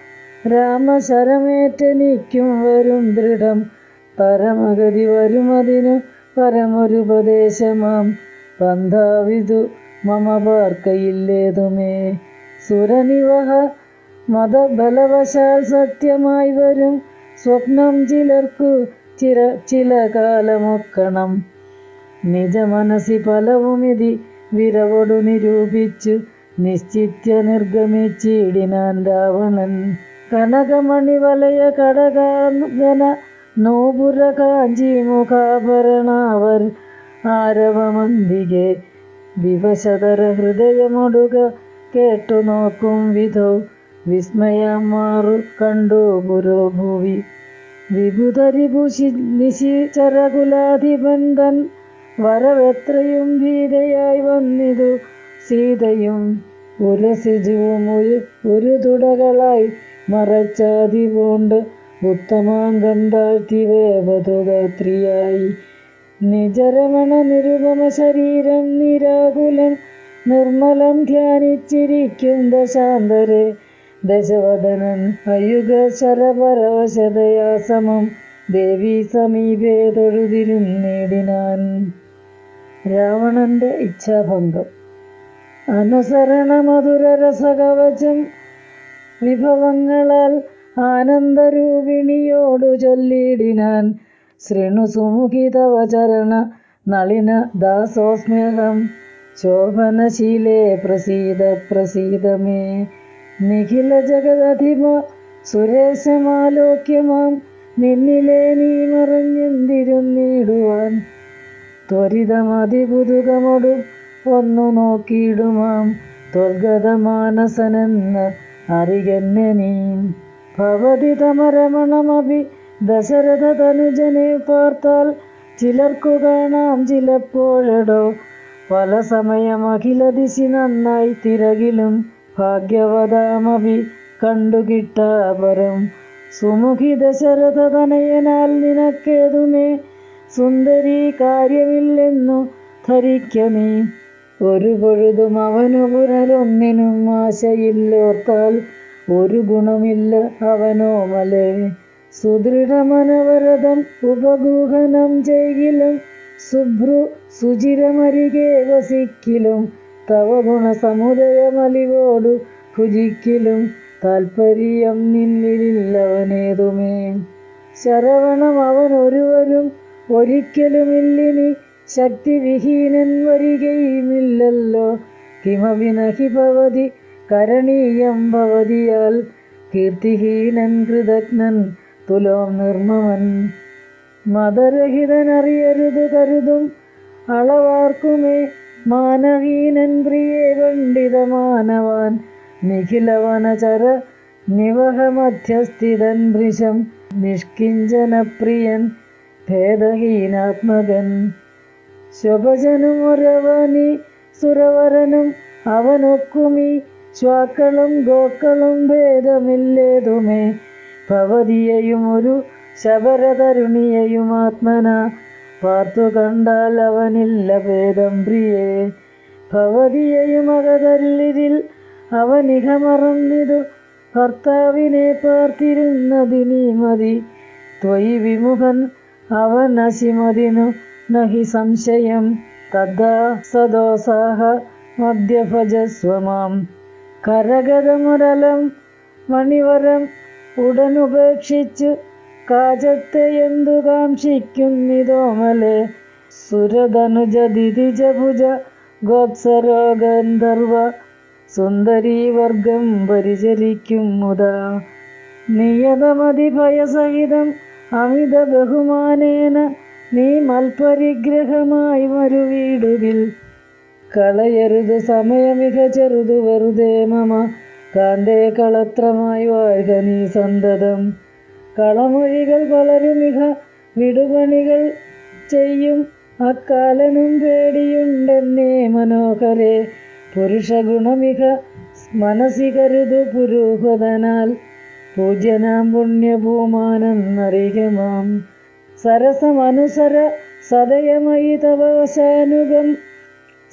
[SPEAKER 1] രാമശരമേറ്റനിക്കും വരും ദൃഢം പരമഗതി വരുമതിനു പരമൊരുപദേശമാം പന്ഥാവിതു മമ പാർക്കയില്ലേതുമേ. സുരനിവഹ മതബലവശാൽ സത്യമായി വരും സ്വപ്നം ചിലർക്കു ചില കാലമൊക്കണം നിജ മനസ്സി ഫലവുമിതി വിരവൊടു നിരൂപിച്ചു നിശ്ചിത്യ നിർഗമിച്ചിടിനാൻ രാവണൻ. കനകമണിവലയ കടകാഗന നോപുര കാഞ്ചി മുഖാഭരണാവർ ആരവമന്തികെ വിവശതര ഹൃദയമൊടുക കേട്ടു നോക്കും വിധോ വിസ്മയം മാറു കണ്ടു പുരോഭൂവി. വിഭുതരിഭുഷി നിശിചരകുലാധിപൻ തൻ വരവെത്രയും ഭീതയായി വന്നിതു സീതയും ഉരസിജുവും ഒരു തുടകളായി മറച്ചാതി പൂണ്ട് ഉത്തമാംഗം താഴ്ത്തി വേവതുഗാത്രിയായി നിജരമണ നിരുപമ ശരീരം നിരാകുലം നിർമ്മലം ധ്യാനിച്ചിരിക്കും ദശാന്തരെ ദശവദനൻ അയുഗ ശരപരവശതയാസമം ദേവി സമീപേ തൊഴുതിരുന്നേടിനാൻ. രാവണന്റെ ഇച്ഛാഭംഗം. അനുസരണ മധുരരസകവചം വിഭവങ്ങളാൽ ആനന്ദരൂപിണിയോടു ചൊല്ലിടിനാൻ. ശൃണു സുമുഖി തവ ചരണ നളിന ദാസോസ്മ്യഹം ശോഭനശീലേ പ്രസീദ പ്രസീദ മേ. നിഖില ജഗദധിപ സുരേശമാലോക്യമാം നിന്നിലെ നീ മറഞ്ഞെന്തിരുന്നിടുവാൻ. ത്വരിതമതിപുതുകമൊടു ഒന്നു നോക്കിയിടുമാം ത്വൽഗതമാനസനെന്ന് അറിയന്നെ നീ. ഭവതി തമരമണമഭി ദശരഥ തനുജനെ പാർത്താൽ ചിലർക്കു കാണാം ചിലപ്പോഴടോ. പല സമയം അഖില ദിശി നന്നായി തിരകിലും ഭാഗ്യവതാമഭി കണ്ടുകിട്ടാപരം. സുമുഖി ദശരഥ തനയനാൽ നിനക്കേതുമേ സുന്ദരീ കാര്യമില്ലെന്നു ധരിക്ക നീ. ഒരു പൊഴുതും അവനു പുനരൊന്നിനും ആശയില്ലോർത്താൽ ഒരു ഗുണമില്ല അവനോമലേ. സുദൃഢമനവരതം ഉപഗൂഹനം ചെയ്കിലും ശുഭ്രു സുചിരമരികെ വസിക്കിലും തവ ഗുണസമുദയമലിവോടു ഭുജിക്കിലും താൽപര്യം നിന്നിലില്ലവനേതുമേ. ശരവണം അവനൊരുവരും ഒരിക്കലുമില്ലിനി ശക്തിവിഹീനൻ വരികയുമില്ലല്ലോ. കിമപി നഹി ഭവതി കരണീയം ഭവതിയാൽ കീർത്തിഹീനൻ കൃതജ്ഞൻ തുലോം നിർമ്മമൻ. മതരഹിതനറിയരുതു കരുതും അളവാർക്കുമേ മാനഹീനൻ പ്രിയേ പണ്ഡിതമാനവാൻ. നിഖിലവനചര നിവഹമധ്യസ്ഥിതൻ ഭൃശം നിഷ്കിഞ്ചനപ്രിയൻ ഭേദഹീനാത്മകൻ. ശുഭജനും ഒരവനി സുരവരനും അവനൊക്കുമീ ശ്വാക്കളും ഗോക്കളും ഭേദമില്ലേതുമേ. ഭവതിയെയും ഒരു ശബരതരുണിയെയും ആത്മന പാർത്തു കണ്ടാൽ അവനില്ല ഭേദം പ്രിയേ. ഭവതിയെയും അകതല്ലിരിൽ അവനിഹ മറന്നിതു ഭർത്താവിനെ പാർത്തിരുന്നതിനീ മതി. ത്വയി വിമുഖൻ അവൻ അശിമതിനു നഹി സംശയം. തദ്ദാ സദോസാഹ മദ്യഭജസ്വമാം. കരഗതമുരലം മണിവരം ഉടനുപേക്ഷിച്ചു കാചത്തെ എന്തു കാക്ഷിക്കുന്നിതോമലേ. സുരധനുജ ദിതിജഭുജ ഗോപ്സരോഗന്ധർവ സുന്ദരീവർഗം പരിചരിക്കും മുതാ. നിയതമതിഭയസഹിതം അമിത ബഹുമാനേന നീ മൽപരിഗ്രഹമായി മരുവീടുകിൽ. കളയരുതു സമയമിക ചെറുതു വെറുതെ മമ കാന്തേ കളത്രമായി വാഴ്ക നീ സന്തതം. കളമൊഴികൾ പലരുമിക വിടുപണികൾ ചെയ്യും അക്കാലനും പേടിയുണ്ടെന്നേ മനോഹരേ. പുരുഷഗുണമിക മനസ്സി കരുതു പുരൂഹതനാൽ പൂജ്യനാം പുണ്യഭൂമാനെന്നറിയമാം. സരസമനുസര സദയമയി തവശാനുഗം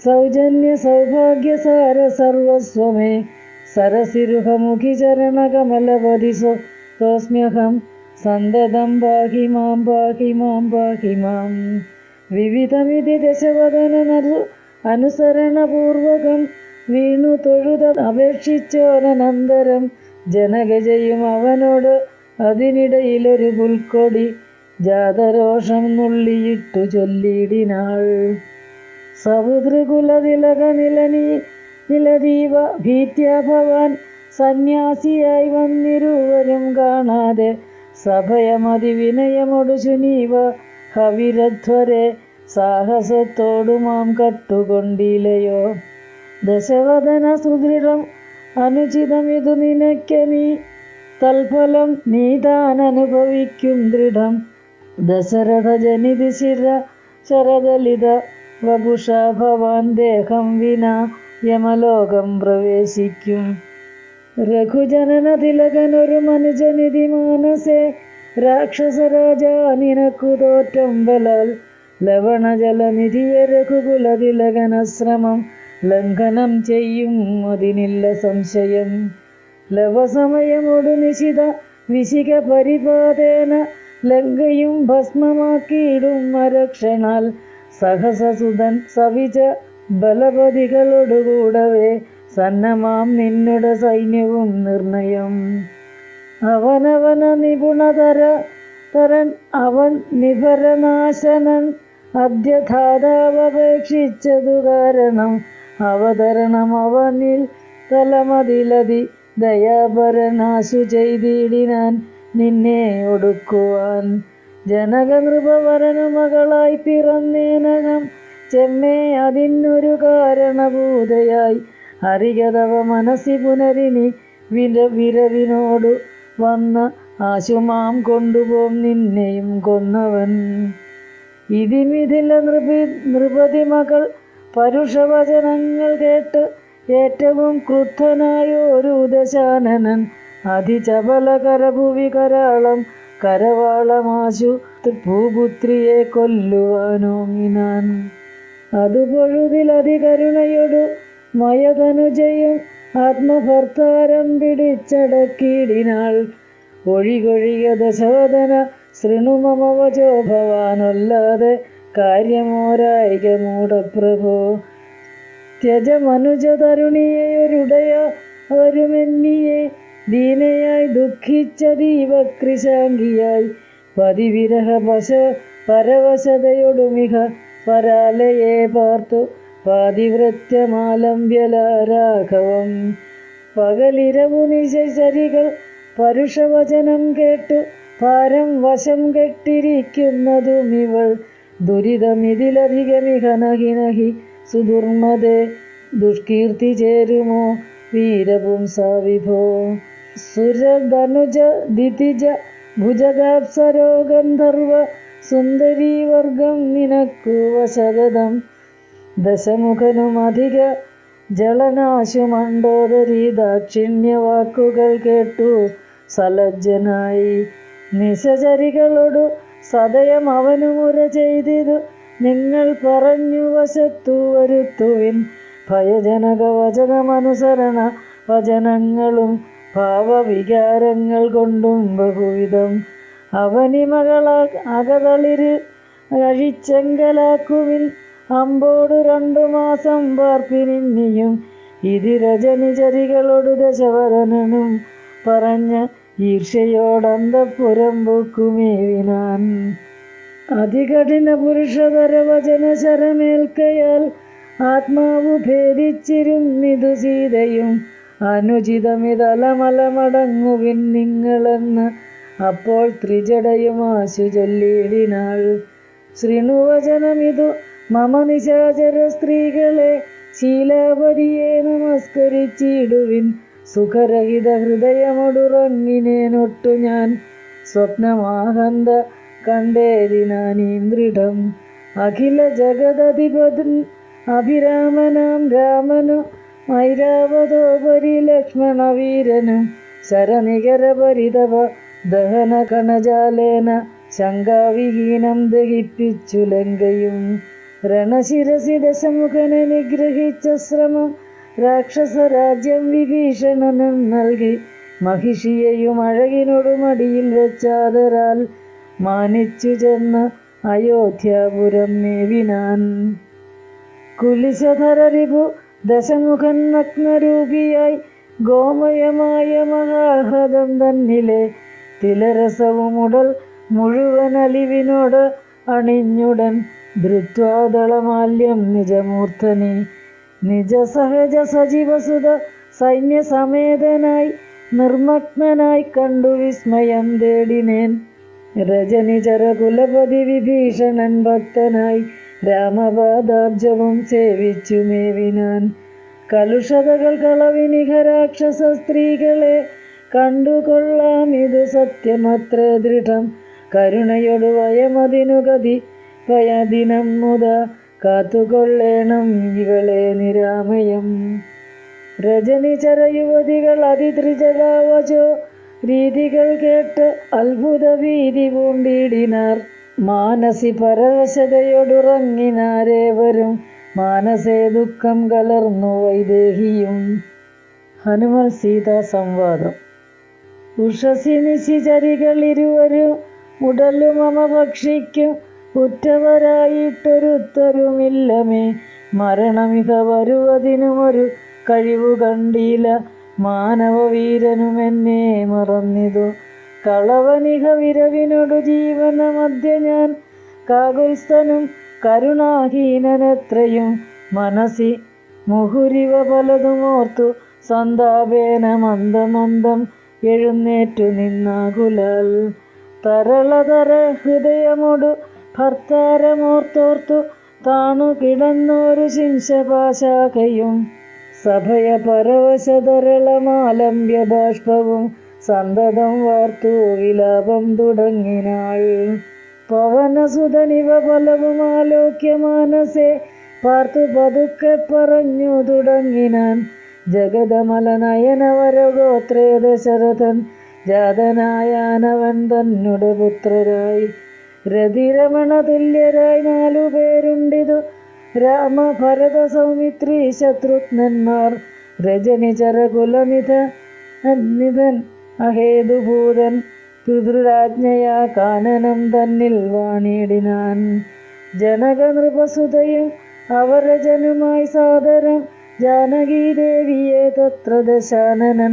[SPEAKER 1] സൗജന്യ സൗഭാഗ്യസാര സർവസ്വമേ. സരസിരുഹമുഖി ചരണകമലപതി തോസ്മ്യഹം സന്തതം പാഹി മാം പാഹി മാം പാഹി മാം. വിവിധമിതി ദശവദനനു അനുസരണപൂർവകം വീണു തൊഴുത അപേക്ഷിച്ചോരനന്തരം ജനകജയും അവനോട് അതിനിടയിലൊരു പുൽക്കൊടി ജാതരോഷം നുള്ളിയിട്ടു ചൊല്ലിയിടിനാൾ. സഹൃദൃകുലതിലക നിലദീപ ഭീത്യാ ഭവാൻ സന്യാസിയായി വന്നിരുവരും കാണാതെ സഭയമതി വിനയമൊടു ശുനീവ ഹവിരധ്വരെ സാഹസത്തോടു മാം കട്ടുകൊണ്ടിലയോ. ദശവദന സുദൃഢം അനുചിതമിതു നിനക്ക നീ തൽഫലം നീ താൻ അനുഭവിക്കും ദൃഢം. ദശരഥ ജനിതി ശരദലിത വപുഷാ ഭവാൻ ദേഹം വിനാ യമലോകം പ്രവേശിക്കും. രഘുജനന തിലകനൊരു മനുജനിധി മാനസേ രാക്ഷസരാജ നിനക്കു തോറ്റം ബലാൽ ലവണജലനിധിയെ രഘുകുലതിലകനശ്രമം ലംഘനം ചെയ്യും അതിനില്ല സംശയം. ലവസമയമൊടു നിശിത വിശിക പരിപാതേന ലങ്കയും ഭസ്മമാക്കിയിടും അരക്ഷണാൽ സഹസസുതൻ സവിജ ബലപതികളോടുകൂടവേ സന്നമാം നിന്നുടെ സൈന്യവും നിർണയം. അവനവന നിപുണതരൻ അവൻ നിഭരനാശനൻ അദ്യധാതാവപേക്ഷിച്ചതു കാരണം അവതരണം അവനിൽ തലമതിലതി ദയാപരനാശു ചെയ്തിടിനാൻ നിന്നെ ഒടുക്കുവാൻ. ജനകനൃപവരനു മകളായി പിറന്നേനകം ചെമ്മേ അതിനൊരു കാരണഭൂതയായി ഹരികതവ മനസ്സി പുനരിനി വിരവിനോടു വന്ന ആശുമാം കൊണ്ടുപോം നിന്നെയും കൊന്നവൻ. ഇതിമിഥില നൃപതി മകൾ പരുഷവചനങ്ങൾ കേട്ട് ഏറ്റവും ക്രുദ്ധനായൊരു ദശാനനൻ അതിചപല കരഭുവി കരാളം കരവാളമാശു ഭൂപുത്രിയെ കൊല്ലുവാനോങ്ങിനാൻ. അതുപൊഴുതിലതികരുണയൊടു മയതനുജയും ആത്മഭർത്താരം പിടിച്ചടക്കിടിനാൾ. ഒഴികൊഴിയ ദശവദന ശൃണുമമ വചോ ഭവാനൊല്ലാതെ കാര്യമോരായിക മൂഢപ്രഭോ. ത്യജമനുജ തരുണിയെയൊരുടയ വരുമെന്നിയെ ദീനയായി ദുഃഖിച്ച ദീപകൃശാംഗിയായി പതിവിരഹ പരവശതയൊടുമിക പരാലയെ പാർത്തു പാതിവൃത്യമാലംബ്യലാരാഘവം. പകലിരവു നിശരികൾ പരുഷവചനം കേട്ടു ഭാരം വശം കെട്ടിരിക്കുന്നതുമിവൾ. ദുരിതമിതിലധികമിഹ നഹി നഹി സുദുർമദേ ദുഷ്കീർത്തി ചേരുമോ വീരപുംസാ വിഭോ. സുരധനുജ ദിതിജ ഭുജഗാപ്സരോ ഗന്ധർവ സുന്ദരീവർഗം നിനക്കു വശഗതം. ദശമുഖനുമധിക ജളനാശു മണ്ഡോദരീ ദാക്ഷിണ്യവാക്കുകൾ കേട്ടു സലജ്ജനായി. നിശചരികളോടു സദയം അവനുമുര ചെയ്തിതു നിങ്ങൾ പറഞ്ഞു വശത്തു വരുത്തുവിൻ. ഭയജനക വചനമനുസരണ വചനങ്ങളും ഭാവവികാരങ്ങൾ കൊണ്ടും ബഹുവിധം അവനിമകള അകതളിര് അഴിച്ചെങ്കലാക്കുവിൻ. അമ്പോടു 2 മാസം പാർപ്പിനിന്നിയും ഇതിരജനിചരികളോടു ദശവദനനും പറഞ്ഞ ഈർഷ്യയോടന്തഃപുരം പൂക്കുമേവിനാൻ. അതികഠിന പുരുഷതര വചന ശരമേൽക്കയാൽ ആത്മാവു ഭേദിച്ചിരുന്നിതു സീതയും. അനുചിതമിതലമലമടങ്ങുവിൻ നിങ്ങളെന്ന് അപ്പോൾ ത്രിജടയും ആശു ചൊല്ലിയിടിനാൾ. ശൃണുവചനമിതു മമ നിശാചര സ്ത്രീകളെ ശീലാപതിയെ നമസ്കരിച്ചിടുവിൻ. സുഖരഹിത ഹൃദയമൊടുറങ്ങിനേനൊട്ടു ഞാൻ സ്വപ്നമാഹന്ത കണ്ടേതിനാനീം ദൃഢം. അഖില ജഗദധിപതൻ അഭിരാമനാം രാമനു ഐരാവതോപരി ലക്ഷ്മണവീരനും ശരനികര പരിതപ ദഹന കണജാലേന ശങ്കാവിഹീനം ദഹിപ്പിച്ചു ലങ്കയും. രണശിരസി ദശമുഖനെ നിഗ്രഹിച്ച ശ്രമം രാക്ഷസരാജ്യം വിഭീഷണനും നൽകി. മഹിഷിയെയും അഴകിനോടു മടിയിൽ വെച്ചാദരാൽ മാനിച്ചു ചെന്ന് അയോധ്യാപുരം മേവിനാൻ. കുലിശധരരിപു ദശമുഖൻ നഗ്നരൂപിയായി ഗോമയമായ മഹാഹ്രദം തന്നിലെ തിലരസവുമുടൽ മുഴുവൻ അലിവിനോട് അണിഞ്ഞുടൻ ധൃത്വാദളമാല്യം നിജമൂർധനി. നിജസഹജ സജീവസുത സൈന്യസമേതനായി നിർമ്മഗ്നനായി കണ്ടു വിസ്മയം തേടിനേൻ. രജനിചര കുലപതി വിഭീഷണൻ ഭക്തനായി രാമപാദാബ്ജവും സേവിച്ചു മേവിനാൻ. കലുഷതകൾ കളവിനിഹ രാക്ഷസ സ്ത്രീകളെ കണ്ടുകൊള്ളാം ഇതു സത്യമത്രേ ദൃഢം. കരുണയൊടു വയമതിനു ഗതി ഭയദിനം മുത കാത്തുകൊള്ളേണം ഇവളെ നിരാമയം. രജനിചര യുവതികൾ അതിത്രിജടാവചോ രീതികൾ കേട്ട് അത്ഭുത ഭീതി പൂണ്ടിടിനാർ. മാനസി പരവശതയോടുറങ്ങിനാരേവരും മാനസേ ദുഃഖം കലർന്നു വൈദേഹിയും. ഹനുമൽ സീതാ സംവാദം. ഉഷസി നിശിചരികളിരുവരും ഉടലു മമ ഭക്ഷിക്കും ഉറ്റവരായിട്ടൊരുത്തരുമില്ലമേ. മരണമിക വരുവതിനുമൊരു കഴിവു കണ്ടീല മാനവവീരനുമെന്നെ മറന്നിതു. കളവനിക വിരവിനൊടു ജീവന മധ്യ ഞാൻ കാകുൽസ്ഥനും കരുണാഹീനനെത്രയും മനസി മുഹുരിവ പലതുമോർത്തു സന്താപേന മന്ദമന്ദം എഴുന്നേറ്റു നിന്നാകുലാൽ. തരളതര ഹൃദയമൊടു ഭർത്താരമോർത്തോർത്തു താണു കിടന്നോരു ശിംശപാശാഖയും സഭയ പരവശതരളമാലംബ്യ ബാഷ്പവും സന്തതം വാർത്തു വിലാപം തുടങ്ങിനാൾ. പവനസുതനിവ പലവും ആലോക്യ മാനസേ പാർത്തു പതുക്കെ പറഞ്ഞു തുടങ്ങിനാൻ. ജഗതമലനയനവരഗോത്രേ ദശരഥൻ ജാതനായാനവൻ തന്നെ പുത്രരായി. രതിരമണ തുല്യരായി 4 പേരുണ്ടിതു രാമ ഭരത സൗമിത്രി ശത്രുഘ്നന്മാർ. രജനിചരകുലനിധൻ അഹേതുഭൂതൻ പിതൃരാജ്ഞയാ കാനനം തന്നിൽ വാണിടിനാൻ. ജനക നൃപസുതയും അവരജനുമായി സാദരം ജാനകീദേവിയെ തത്ര ദശാനനൻ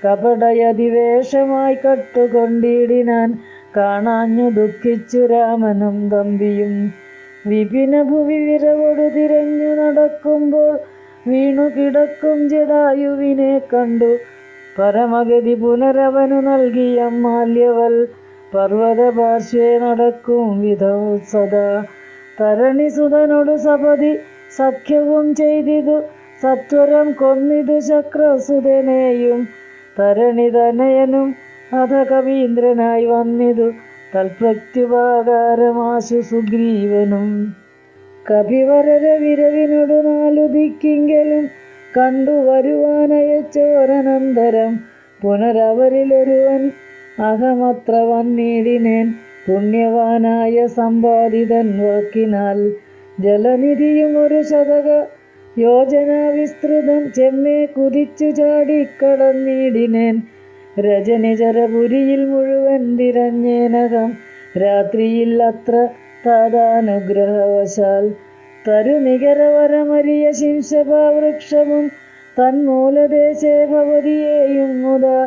[SPEAKER 1] കപടയതിവേഷമായി കട്ടുകൊണ്ടിടിനാൻ. കാണാഞ്ഞു ദുഃഖിച്ചു രാമനും തമ്പിയും. വിപിന ഭുവി വിരവൊടു തിരഞ്ഞു നടക്കുമ്പോൾ വീണു കിടക്കും ജടായുവിനെ കണ്ടു. പരമഗതി പുനരവനു നൽകിയ മാല്യവൽ പർവ്വത പാർശ്വേ നടക്കും വിധം സദാ. തരണിസുതനോടു സപതി സഖ്യവും ചെയ്തിതു സത്വരം കൊന്നിതു ശക്രസുതനെയും. തരണിതനയനും അധ കവീന്ദ്രനായി വന്നിതു തൽപ്രത്യുപകാരമാശു സുഗ്രീവനും. കപിവരര വിരവിനോടു 4 ദിക്കിങ്കലും കണ്ടു വരുവാനയച്ചോരനന്തരം. പുനരവരിലൊരുവൻ അഹമത്ര വന്നിടിനേൻ പുണ്യവാനായ സമ്പാദിതൻ വാക്കിനാൽ. ജലനിധിയും ഒരു ശതക യോജന വിസ്തൃതം ചെമ്മേ കുതിച്ചു ചാടിക്കടന്നിടിനേൻ. രജനിചരപുരിയിൽ മുഴുവൻ തിരഞ്ഞേനകം രാത്രിയിൽ അത്ര താതാനുഗ്രഹവശാൽ. തരുനികരവരമരിയ ശിംശപാവൃക്ഷവും തന്മൂലദേശേ ഭവതിയെയും മുതാ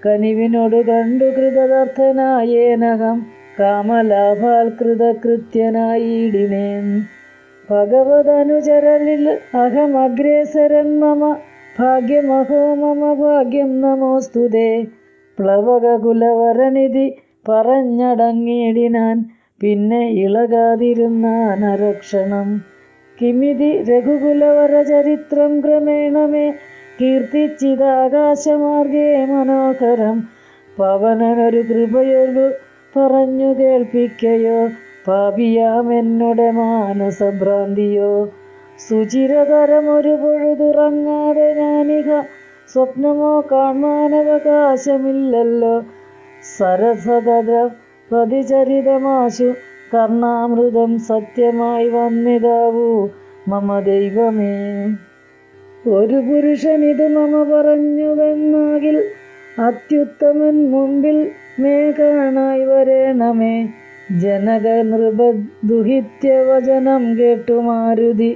[SPEAKER 1] കനിവിനോടു കണ്ടു കൃതദർത്ഥനായേനകം കാമലാഭാൽ കൃതകൃത്യനായിടിനേൻ. ഭഗവതനുചരലിൽ അഹമഗ്രേസരൻ മമ ഭാഗ്യമഹോ മമ ഭാഗ്യം നമോസ്തുതേ. പ്ലവകകുലവരനിധി പറഞ്ഞടങ്ങിടിനാൻ പിന്നെ ഇളകാതിരുന്നാൻ അരക്ഷണം. കിമിതി രഘുകുലവര ചരിത്രം ക്രമേണമേ കീർത്തിച്ചിതാകാശമാർഗേ മനോഹരം. പവനനൊരു കൃപയൊരു പറഞ്ഞു കേൾപ്പിക്കയോ പാപിയാമെന്നുടെ മാനസഭ്രാന്തിയോ. സുചിരതരമൊരു പൊഴുതുറങ്ങാതെ ഞാനിക സ്വപ്നമോ കാൺമാനവകാശമില്ലല്ലോ. സരസതര പ്രതിചരിതമാശു കർണാമൃതം സത്യമായി വന്നിതാവൂ മമ ദൈവമേ. ഒരു പുരുഷനിതു മമ പറഞ്ഞുവെന്നാകിൽ അത്യുത്തമൻ മുമ്പിൽ മേ കാണായി വരേണമേ. ജനക നൃപദുഹിത്യവചനം കേട്ടു മാരുതി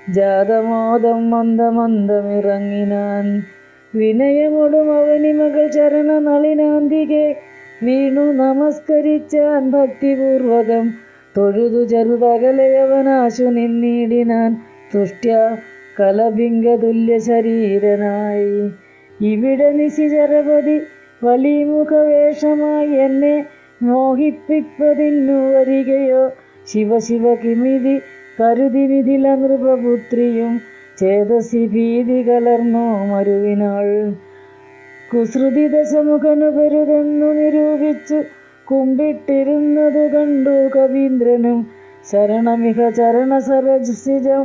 [SPEAKER 1] ജാതമോദം മന്ദമന്ദമിറങ്ങിനാൻ. വിനയമൊടും അവനി മകൾ ചരണ നളിനാന്തികെ വീണു നമസ്കരിച്ചാൻ ഭക്തിപൂർവകം. തൊഴുതു ചെറുതകലയവനാശു നിന്നിടിനാൻ തുഷ്ട്യാ കലബിംഗതുല്യ ശരീരനായി. ഇവിടെ നിശിചരപതി വലിമുഖവേഷമായി എന്നെ മോഹിപ്പിപ്പതിന്നു വരികയോ. ശിവശിവ കിമിതി കരുതി മിഥില നൃപപുത്രിയും ചേതസി ഭീതി കലർന്നു മരുവിനാൾ. കുസൃതി ദശമുഖനു പെരുതെന്നു നിരൂപിച്ചു കുമ്പിട്ടിരുന്നതു കണ്ടു കവീന്ദ്രനും. ശരണമിക ചരണസരസിജം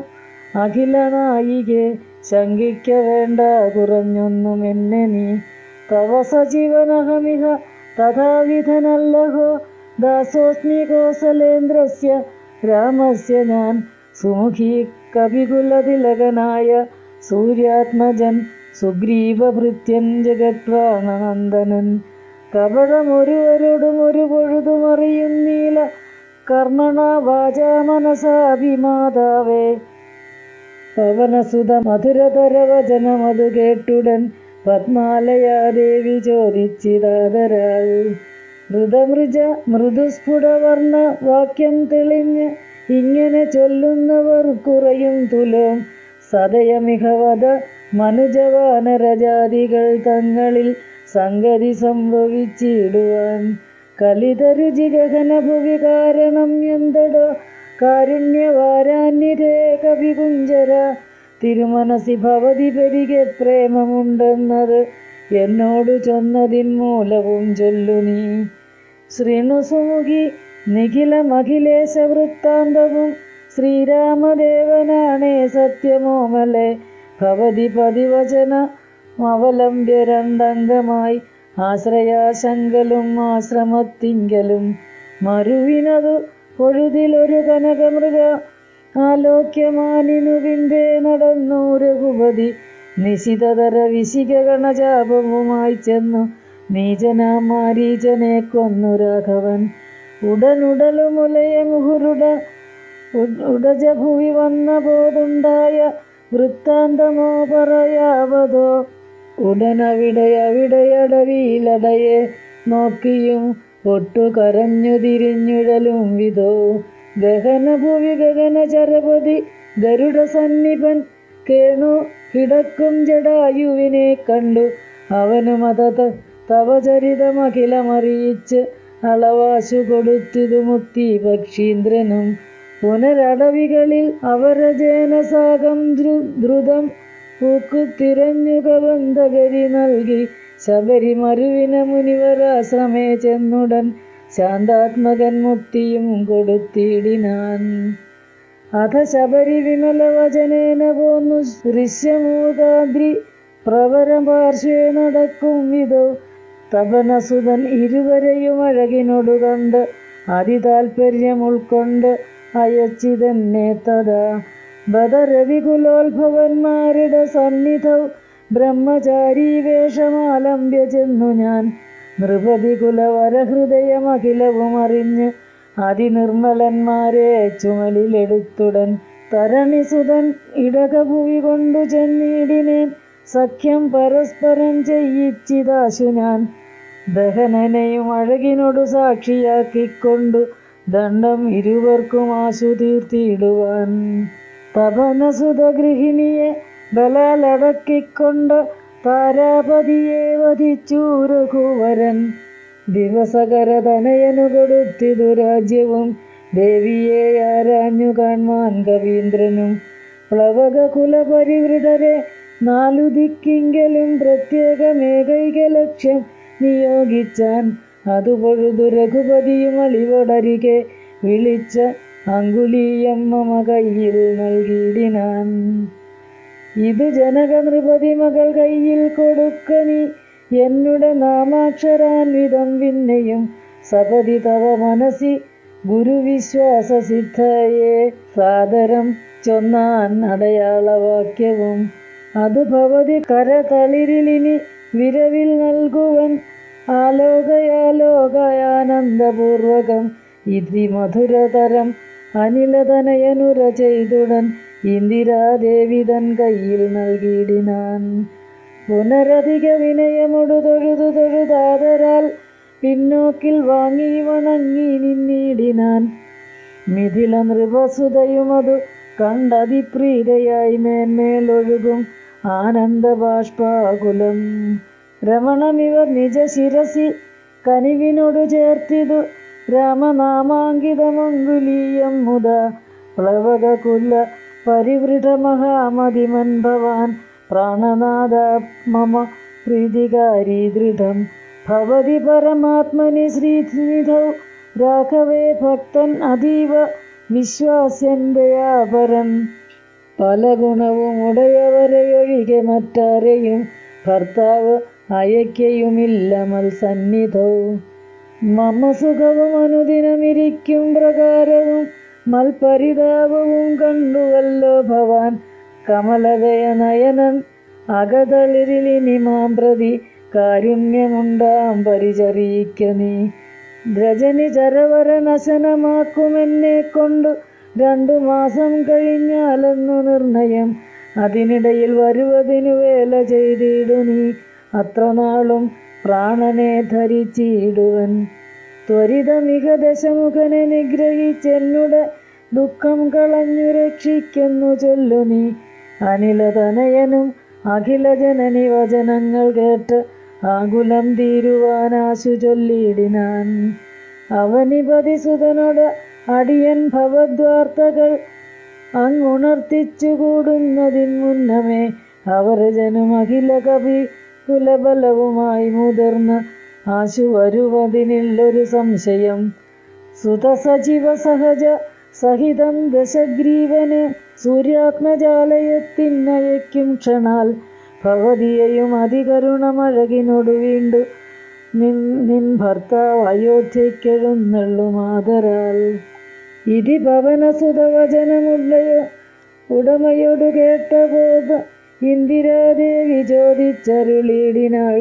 [SPEAKER 1] അഖില നായികെ ശങ്കിക്ക വേണ്ട കുറഞ്ഞൊന്നും എന്നെ നീ. തവ സജീവനഹമിക തഥാവിധനല്ലഹോ ദാസോസ്മി കോസലേന്ദ്രസ്യ രാമസ്യ ഞാൻ സുമുഖി കവികുലതിലകനായ സൂര്യാത്മജൻ സുഗ്രീവഭൃത്യൻ ജഗത്വാണനന്ദനൻ കപടമൊരുവരോടും ഒരു പൊഴുതുമറിയുന്നീല കർമ്മണ വാചാ മനസാഭിമാതാവേ. പവനസുത മധുരതര വചനമതു കേട്ടുടൻ പത്മാലയാദേവി ചോദിച്ചിതാദരാൽ മൃദുസ്ഫുടവർണ്ണ വാക്യം തെളിഞ്ഞ് ഇങ്ങനെ ചൊല്ലുന്നവർ കുറയും തുലോം സദയമിഹവത മനുജവാനരജാതികൾ തങ്ങളിൽ സംഗതി സംഭവിച്ചിടുവാൻ കലിതരുചിഗഹന ഭുവി കാരണം എന്തടോ കാരുണ്യവാരാന്യതേ കവികുഞ്ചര തിരുമനസി ഭവതി പെരികെ പ്രേമമുണ്ടെന്നത് എന്നോടു ചൊന്നതിൻ മൂലവും ചൊല്ലു നീ. ശൃണു സുമുഖി നിഖിലമഖിലേശ വൃത്താന്തവും ശ്രീരാമദേവനാണേ സത്യമോമലെ ഭവതി പതിവചന അവലംബ്യ രണ്ടംഗമായി ആശ്രയാശങ്കലും ആശ്രമത്തിങ്കലും മരുവിനതു പൊഴുതിലൊരു കനകമൃഗ ആലോക്യമാനിനു പിമ്പേ നടന്നു രഘുപതി നിശിതതര വിശികഗണചാപവുമായി ചെന്നു നീചനാം മാരീചനെ കൊന്നു രാഘവൻ ഉടനുടലുമുലയ മുഹുരുട ഉടജഭുവി വന്ന പോതുണ്ടായ വൃത്താന്തമോ പറയാവതോ. ഉടനവിടെയവിടെയടവിയിലടയെ നോക്കിയും ഒട്ടു കരഞ്ഞു തിരിഞ്ഞുഴലും വിധോ ഗഹനഭുവി ഗഗനചരപതി ഗരുഡ സന്നിപൻ കേണു കിടക്കും ജടായുവിനെ കണ്ടു അവനുമത തവചരിതമഖിലമറിയിച്ച് അളവാശു കൊടുത്തിതു മുക്തി പക്ഷീന്ദ്രനും പുനരടവികളിൽ അവരജേനസാകം ദ്രുതം പൂക്കുത്തിരഞ്ഞു കബന്ധഗരി നൽകി ശബരി മരുവിന മുനിവരാശ്രമേ ചെന്നുടൻ ശാന്താത്മകൻ മുക്തിയും കൊടുത്തിടിനാൻ. അഥ ശബരി വിമലവചനേന പോന്നു ഋഷ്യമൂകാദ്രി പ്രവരപാർശ്വേ നടക്കും വിധോ തപനസുതൻ ഇരുവരെയും അഴകിനോടു കണ്ട് അതിതാൽപര്യം ഉൾക്കൊണ്ട് അയച്ചിതന്നെ തഥാ ബദരവികുലോത്ഭവന്മാരുടെ സന്നിധൗ ബ്രഹ്മചാരീ വേഷമാലംബ്യ ചെന്നു ഞാൻ നൃപതി കുലവരഹൃദയമഖിലവും അറിഞ്ഞ് അതിനിർമ്മലന്മാരെ ചുമലിലെടുത്തുടൻ തരണിസുതൻ ഇടകഭുവി കൊണ്ടു ചെന്നിടിനേൻ സഖ്യം പരസ്പരം ചെയ്യിച്ചിതാശു ഞാൻ ദഹനനെയും അഴകിനോടു സാക്ഷിയാക്കിക്കൊണ്ടു ദണ്ഡം ഇരുവർക്കും ആശു തീർത്തിയിടുവാൻ തപനസുത ഗൃഹിണിയെ ബലാലടക്കിക്കൊണ്ട് താരാപതിയെ വധിച്ചു രഘുവരൻ ദിവസകരതനയനു കൊടുത്തിതു രാജ്യവും ദേവിയെ ആരാഞ്ഞു കാൺമാൻ കവീന്ദ്രനും പ്ലവക കുലപരിവൃതരെ നാലു ദിക്കിങ്കലും പ്രത്യേകമേകൈക ലക്ഷ്യം നിയോഗിച്ചാൻ അതു പൊഴുതു രഘുപതിയും അളിവടരികെ വിളിച്ച അങ്കുലീയം മമ കയ്യിൽ നൽകിയിടിനാൻ. ഇതു ജനക നൃപതി മകൾ കയ്യിൽ കൊടുക്ക നീ എന്നുടെ നാമാക്ഷരാൻവിധം പിന്നെയും സപതി തവ മനസി ഗുരുവിശ്വാസ സിദ്ധയെ സാദരം ചൊന്നാൻ അടയാളവാക്യവും അതു ഭവതി കരതളിരിലിനി വിരവിൽ നൽകുവൻ ആലോകയാലോകയാനന്ദപൂർവകം ഇതി മധുരതരം അനിലതനയനുര ചെയ്തുടൻ ഇന്ദിരാദേവി തൻ കയ്യിൽ നൽകിയിടിനാൻ. പുനരധിക വിനയമൊടു തൊഴുതു തൊഴുതാതരാൽ പിന്നോക്കിൽ വാങ്ങി വണങ്ങി നിന്നിടിനാൻ. മിഥില നൃപസുതയുമതു കണ്ടതിപ്രീതയായി മേന്മേലൊഴുകും ആനന്ദബാഷ്പാകുലം രമണമിവർ നിജ ശിരസി കനിവിനോടു ചേർത്തിതു രാമനാമാങ്കിതമങ്കുലീയം മുത പ്ലവകകുല പരിവൃഢ മഹാമതിമൻ ഭവാൻ പ്രാണനാഥ മമ പ്രീതികാരി ദൃഢം ഭവതി പരമാത്മനി ശ്രീനിധൗ രാഘവേ ഭക്തൻ അതീവ വിശ്വാസ്യൻ ദയാപരൻ പല ഗുണവും ഉടയവരെയൊഴികെ മറ്റാരെയും ഭർത്താവ് അയക്കയുമില്ല മത്സന്നിധൗ മമ സുഖവും അനുദിനമിരിക്കും പ്രകാരവും മൽപരിതാപവും കണ്ടുവല്ലോ ഭവാൻ. കമലദയ നയനൻ അകതളിരിലിനി മാം പ്രതി കാരുണ്യമുണ്ടാം പരിചറിയിക്ക നീ. രജനി ചരവരനശനമാക്കുമെന്നെ കൊണ്ടു 2 മാസം കഴിഞ്ഞാലെന്നു നിർണയം. അതിനിടയിൽ വരുവതിനു വേല ചെയ്തിടു നീ. അത്ര നാളും പ്രാണനെ ധരിച്ചിടുവൻ. ത്വരിതമിക ദശമുഖനെ നിഗ്രഹിച്ചെന്നുടെ ദുഃഖം കളഞ്ഞു രക്ഷിക്കുന്നു ചൊല്ലു നീ. അനിലതനയനും അഖില ജനനി വചനങ്ങൾ കേട്ട് ആകുലം തീരുവാനാശു ചൊല്ലിയിടിനാൻ. അവനിപതിസുതനോട് അടിയൻ ഭവദ്വാർത്തകൾ അങ്ങുണർത്തിച്ചു കൂടുന്നതിൻ മുന്നമേ അവർജനും അഖില കവി കുലബലവുമായി മുതിർന്ന് ആശു വരുവതിനുള്ളൊരു സംശയം. സുതസജീവ സഹജ സഹിതം ദശഗ്രീവനെ സൂര്യാത്മജാലയത്തിനയക്കും ക്ഷണാൽ ഭവതിയെയും അതികരുണമഴകിനോടു വീണ്ടു നിൻ ഭർത്താവ് അയോധ്യയ്ക്കെഴുന്നള്ളുമാതരാൽ. ഇതി ഉടമയോടു കേട്ടബോധ ഇന്ദിരാദേവി ചോദിച്ചരുളിയിടിനാൾ.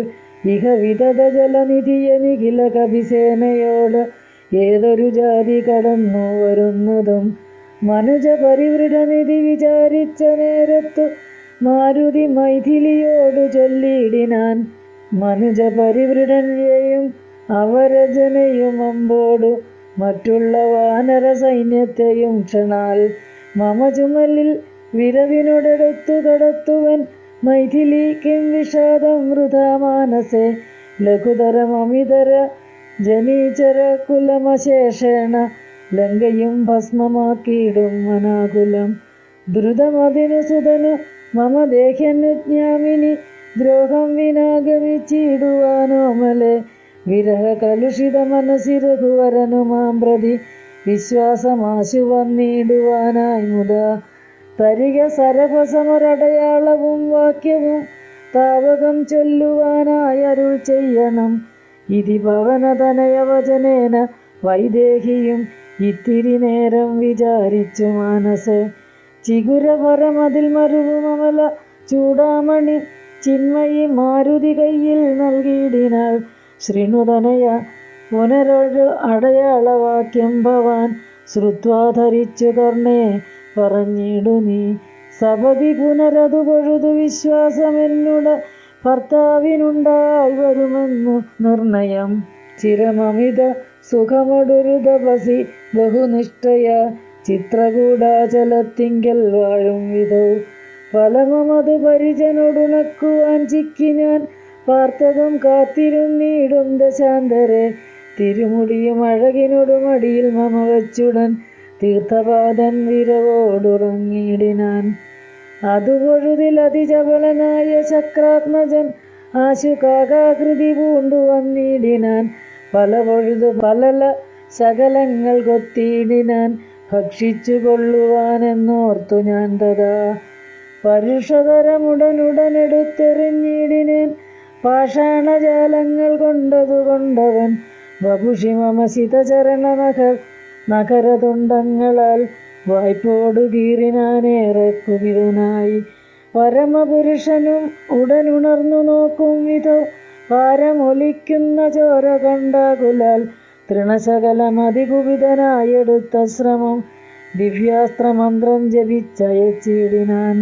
[SPEAKER 1] ഇഹ വിതത ജലനിധിയ നിഖില കവിസേനയോട് ഏതൊരു ജാതി കടന്നു വരുന്നതും മനുജ പരിവൃഢനിധി വിചാരിച്ച നേരത്തു മാരുതി മൈഥിലിയോടു ചൊല്ലിയിടിനാൻ. മനുജ പരിവൃഢനെയും അവരജനെയും അമ്പോടു മറ്റുള്ള വാനര സൈന്യത്തെയും ക്ഷണാൽ മമ ചുമലിൽ വിരവിനോടെടുത്തു കടത്തുവൻ മൈഥിലിക്കും വിഷാദം വൃഥാ മാനസേ. ലഘുതരം അമിതര ജനീചര കുലമശേഷേണ ലങ്കയും ഭസ്മമാക്കിയിടും മനാകുലം. ദ്രുതമതിനു സുതനു മമ ദേഹ്യനുജ്ഞാമിനി ദ്രോഹം വിനാഗമിച്ചിടുവാനോമലെ. വിരഹ കലുഷിത മനസ്സി രഘുവരനു മാം പ്രതി വിശ്വാസമാശു വന്നിടുവാനായി മുതാ. തരിക സരഭസമൊരടയാളവും വാക്യവും താവകം ചൊല്ലുവാനായരുൾ ചെയ്യണം. ഇതി പവനതനയവചനേന വൈദേഹിയും ഇത്തിരി നേരം വിചാരിച്ചു മാനസേ. ചിഗുരപരമതിൽ മരുവും അമല ചൂടാമണി ചിന്മയി മാരുതി കയ്യിൽ നൽകിയിടിനാൾ. ശൃണുതനയ പുനരൊരു അടയാളവാക്യം ഭവാൻ ശ്രുത്വാ ധരിച്ചു കർണേ പറഞ്ഞിടു നീ. സപതി പുനരതു പൊഴുതു വിശ്വാസമെന്നുട ഭർത്താവിനുണ്ടായി വരുമെന്നു നിർണയം. ചിരമമിത സുഖമൊടൊരു തപസി ബഹുനിഷ്ഠയ ചിത്രകൂടാചലത്തിങ്കൽ വാഴും വിധൗ. ഫലമതു പരിചനൊടുണക്കുവാൻ ചിക്കി ഞാൻ പാർത്തതും കാത്തിരുന്നീടും ദശാന്തരെ. തിരുമുടിയും അഴകിനൊടുമടിയിൽ മമ വച്ചുടൻ തീർത്ഥപാദൻ വിരവോടുറങ്ങിയിടിനാൻ. അതുപൊഴുതിൽ അതിചപലനായ ശക്രാത്മജൻ ആശു കാകാകൃതി പൂണ്ടു വന്നിടിനാൻ. പല പൊഴുതു പലല ശകലങ്ങൾ കൊത്തിയിടിനാൻ ഭക്ഷിച്ചു കൊള്ളുവാനെന്നോർത്തു ഞാൻ തഥാ. പരുഷതരമുടനുടനെടുത്തെറിഞ്ഞിടിനേൻ പാഷാണജാലങ്ങൾ കൊണ്ടതു കൊണ്ടവൻ. വപുഷി മമ ശിതചരണ നഖരതുണ്ടങ്ങളാൽ വായ്പോടു കീറിനാനേറെ കുപിതനായി. പരമപുരുഷനും ഉടനുണർന്നു നോക്കും വിധം പാരമൊലിക്കുന്ന ചോര കണ്ടാകുലാൽ തൃണശകലമതികുപിതനായെടുത്ത ശ്രമം ദിവ്യാസ്ത്രമന്ത്രം ജപിച്ചയച്ചിടിനാൻ.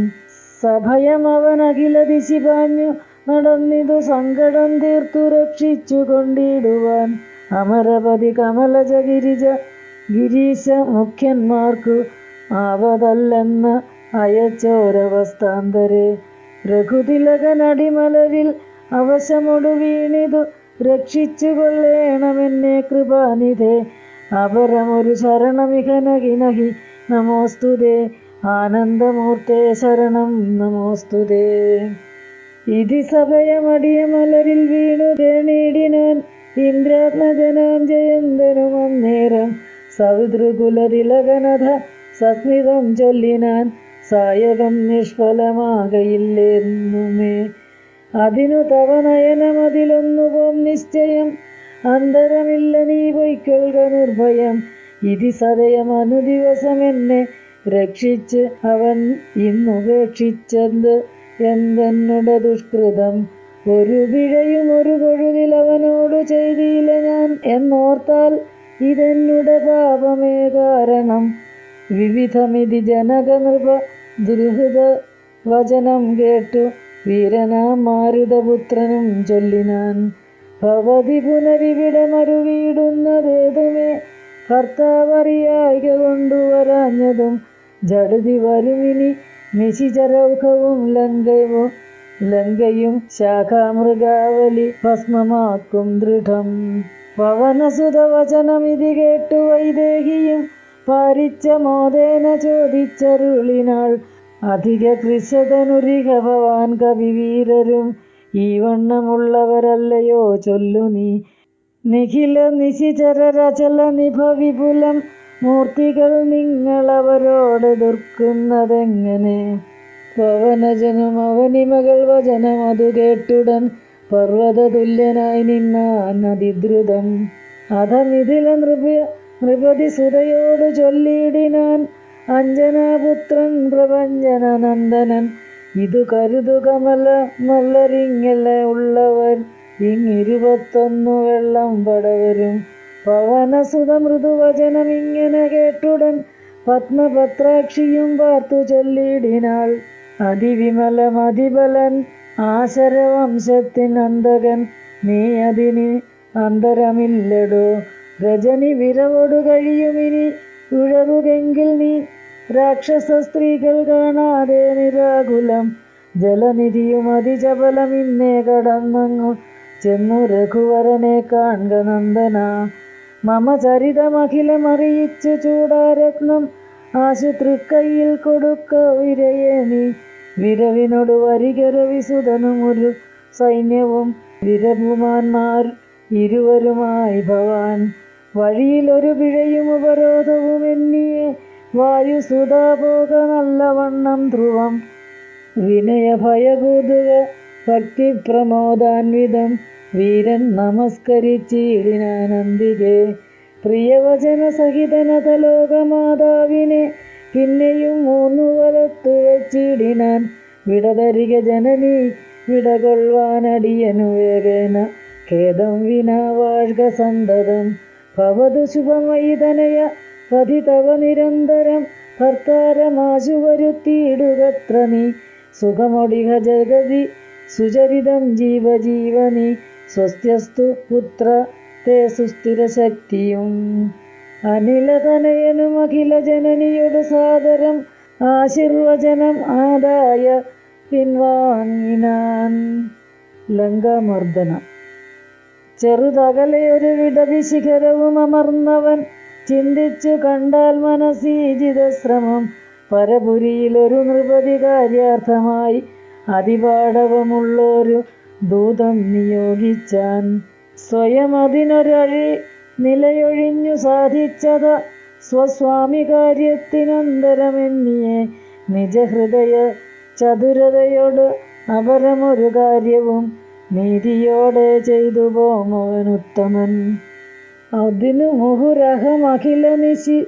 [SPEAKER 1] സഭയം അവൻ അഖില ദിശി പാഞ്ഞു നടന്നിതു സങ്കടം തീർത്തു രക്ഷിച്ചു കൊണ്ടിടുവാൻ. അമരപതി കമലജ ഗിരീശ മുഖ്യന്മാർക്കു ആവതല്ലെന്ന് അയച്ചോരവസ്ഥാന്തരെ. രഘുതിലകനടിമലരിൽ അവശമൊടു വീണിതു രക്ഷിച്ചു കൊള്ളേണമെന്നെ കൃപാനിധേ. അപരമൊരു ശരണമിഹ നഹി നഹി നമോസ്തുതേ. ആനന്ദമൂർത്തേ ശരണം നമോസ്തുതേ. ഇതി സഭയമടിയമലരിൽ വീണു കേണിടിനാൻ ഇന്ദ്രാത്മജനാം ജയന്തനും അന്നേരം. സവിതൃകുലതിലകനഥ സസ്മിതം ചൊല്ലിനാൻ സായകം നിഷ്ഫലമാകയില്ലെന്നുമേ. അതിനു തവ നയനമതിലൊന്നു പോം നിശ്ചയം അന്തരമില്ല നീ പൊയ്ക്കൊള്ളുക നിർഭയം. ഇതി സദയം അനുദിവസം എന്നെ രക്ഷിച്ച് അവൻ ഇന്നുപേക്ഷിച്ചത് എന്തെന്നുടെ ദുഷ്കൃതം. ഒരു പിഴയും ഒരു പൊഴുതിൽ അവനോടു ചെയ്തില്ല ഞാൻ എന്നോർത്താൽ ഇതെന്നുടെ പാപമേ കാരണം. വിവിധമിതി ജനകനൃപ ദുർഹൃത വചനം കേട്ടു വീരനാം മാരുതപുത്രനും ചൊല്ലിനാൻ. ഭവതി പുനരിവിടെ മരുവീടുന്നതേതുമേ ഭർത്താവറിയായിക കൊണ്ടുവരാഞ്ഞതും. ജഡുതി വരുമിനി നിശിചരൗഖവും ലങ്കയും ശാഖാമൃഗാവലി ഭസ്മമാക്കും ദൃഢം. പവനസുതവചനമിതി കേട്ടു വൈദേഹിയും പാരിച്ച മോദേന ചോദിച്ചരുളിനാൾ. അധിക കൃശതനുരിഹ ഭവാൻ കവിവീരരും ഈ വണ്ണമുള്ളവരല്ലയോ ചൊല്ലു നീ. നിഖില നിശിചരരചല നിഭ വിപുലം മൂർത്തികൾ നിങ്ങളവരോടെതിർക്കുന്നതെങ്ങനെ. പവനജനും അവനിമകൾ വചനം അതു കേട്ടുടൻ പർവ്വത തുല്യനായി നിന്നാൻ അതിദ്രുതം. അധ മിഥില നൃപതി സുതയോടു ചൊല്ലിയിടിനാൻ അഞ്ജനാപുത്രൻ പ്രപഞ്ചനനന്ദനൻ. ഇതു കരുതു കമല മല്ലരിങ്ങല ഉള്ളവർ ഇങ്ങിരുപത്തൊന്നു വെള്ളം പടവരും. പവനസുത മൃദുവചനം ഇങ്ങനെ കേട്ടുടൻ പത്മപത്രാക്ഷിയും പാർത്തു ചൊല്ലിയിടിനാൾ. അതിവിമലമതിബലൻ ആശരവംശത്തിൻ അന്തകൻ നീ അതിന് അന്തരമില്ലടോ. രജനി വിരവോടു കഴിയുമിനി ഉഴറുകെങ്കിൽ നീ രാക്ഷസ സ്ത്രീകൾ കാണാതെ നിരാകുലം. ജലനിധിയും അതിചപലം ഇന്നേ കടന്നങ്ങു ചെന്നു രഘുവരനെ കാൺക നന്ദന. മമ ചരിതമഖിലമറിയിച്ചു ചൂടാരത്നം ആശുതൃക്കൈയിൽ കൊടുക്ക വിരയെ നീ. വിരവിനോട് വരികര വിസുതനും ഒരു സൈന്യവും വിരപുമാന്മാർ ഇരുവരുമായി ഭവാൻ. വഴിയിലൊരു പിഴയും ഉപരോധവും എന്നിയെ വായുസുതാപോക നല്ലവണ്ണം ധ്രുവം. വിനയ ഭയകൂതുക ഭക്തി പ്രമോദാൻവിതം വീരൻ നമസ്കരിച്ചിടിനാനന്ദികെ. പ്രിയവചന സഹിതനതലോകമാതാവിനെ പിന്നെയും മൂന്നു വലത്തു വച്ചിടിനാൻ. വിടതരിക ജനനി വിടകൊള്ളുവാനടിയനു വേഗേന ഖേദം വിനാ വാഴ്ക സന്തതം. ഭവതു ശുഭമയി തനയ പതിതവ നിരന്തരം ഭർത്താരമാശു വരുത്തിയിടുകത്ര നീ. സുഖമൊടിഹ ജഗതി സുചരിതം ജീവജീവനി സ്വസ്ത്യസ്തു പുത്ര തേ സുസ്ഥിരശക്തിയും. അനിലതനയനും അഖില ജനനിയോടു സാദരം ആശീർവചനം ആദായ പിൻവാങ്ങിനാൻ. ലങ്കാമർദ്ദനം. ചെറുതകലെയൊരു വിടവിശിഖരവും അമർന്നവൻ ചിന്തിച്ചു കണ്ടാൽ മനസീജിതശ്രമം. പരപുരിയിലൊരു നൃപതി കാര്യാർത്ഥമായി അതിപാടവമുള്ളൊരു ദൂതം നിയോഗിച്ചാൻ. സ്വയം അതിനൊരഴി നിലയൊഴിഞ്ഞു സാധിച്ചത സ്വസ്വാമി കാര്യത്തിനന്തരമെന്നിയെ. നിജഹൃദയ ചതുരതയോട് അപരമൊരു കാര്യവും നീതിയോടെ ചെയ്തു പോമവനുത്തമൻ. അതിനു മുഹുരഹമഖില നിശി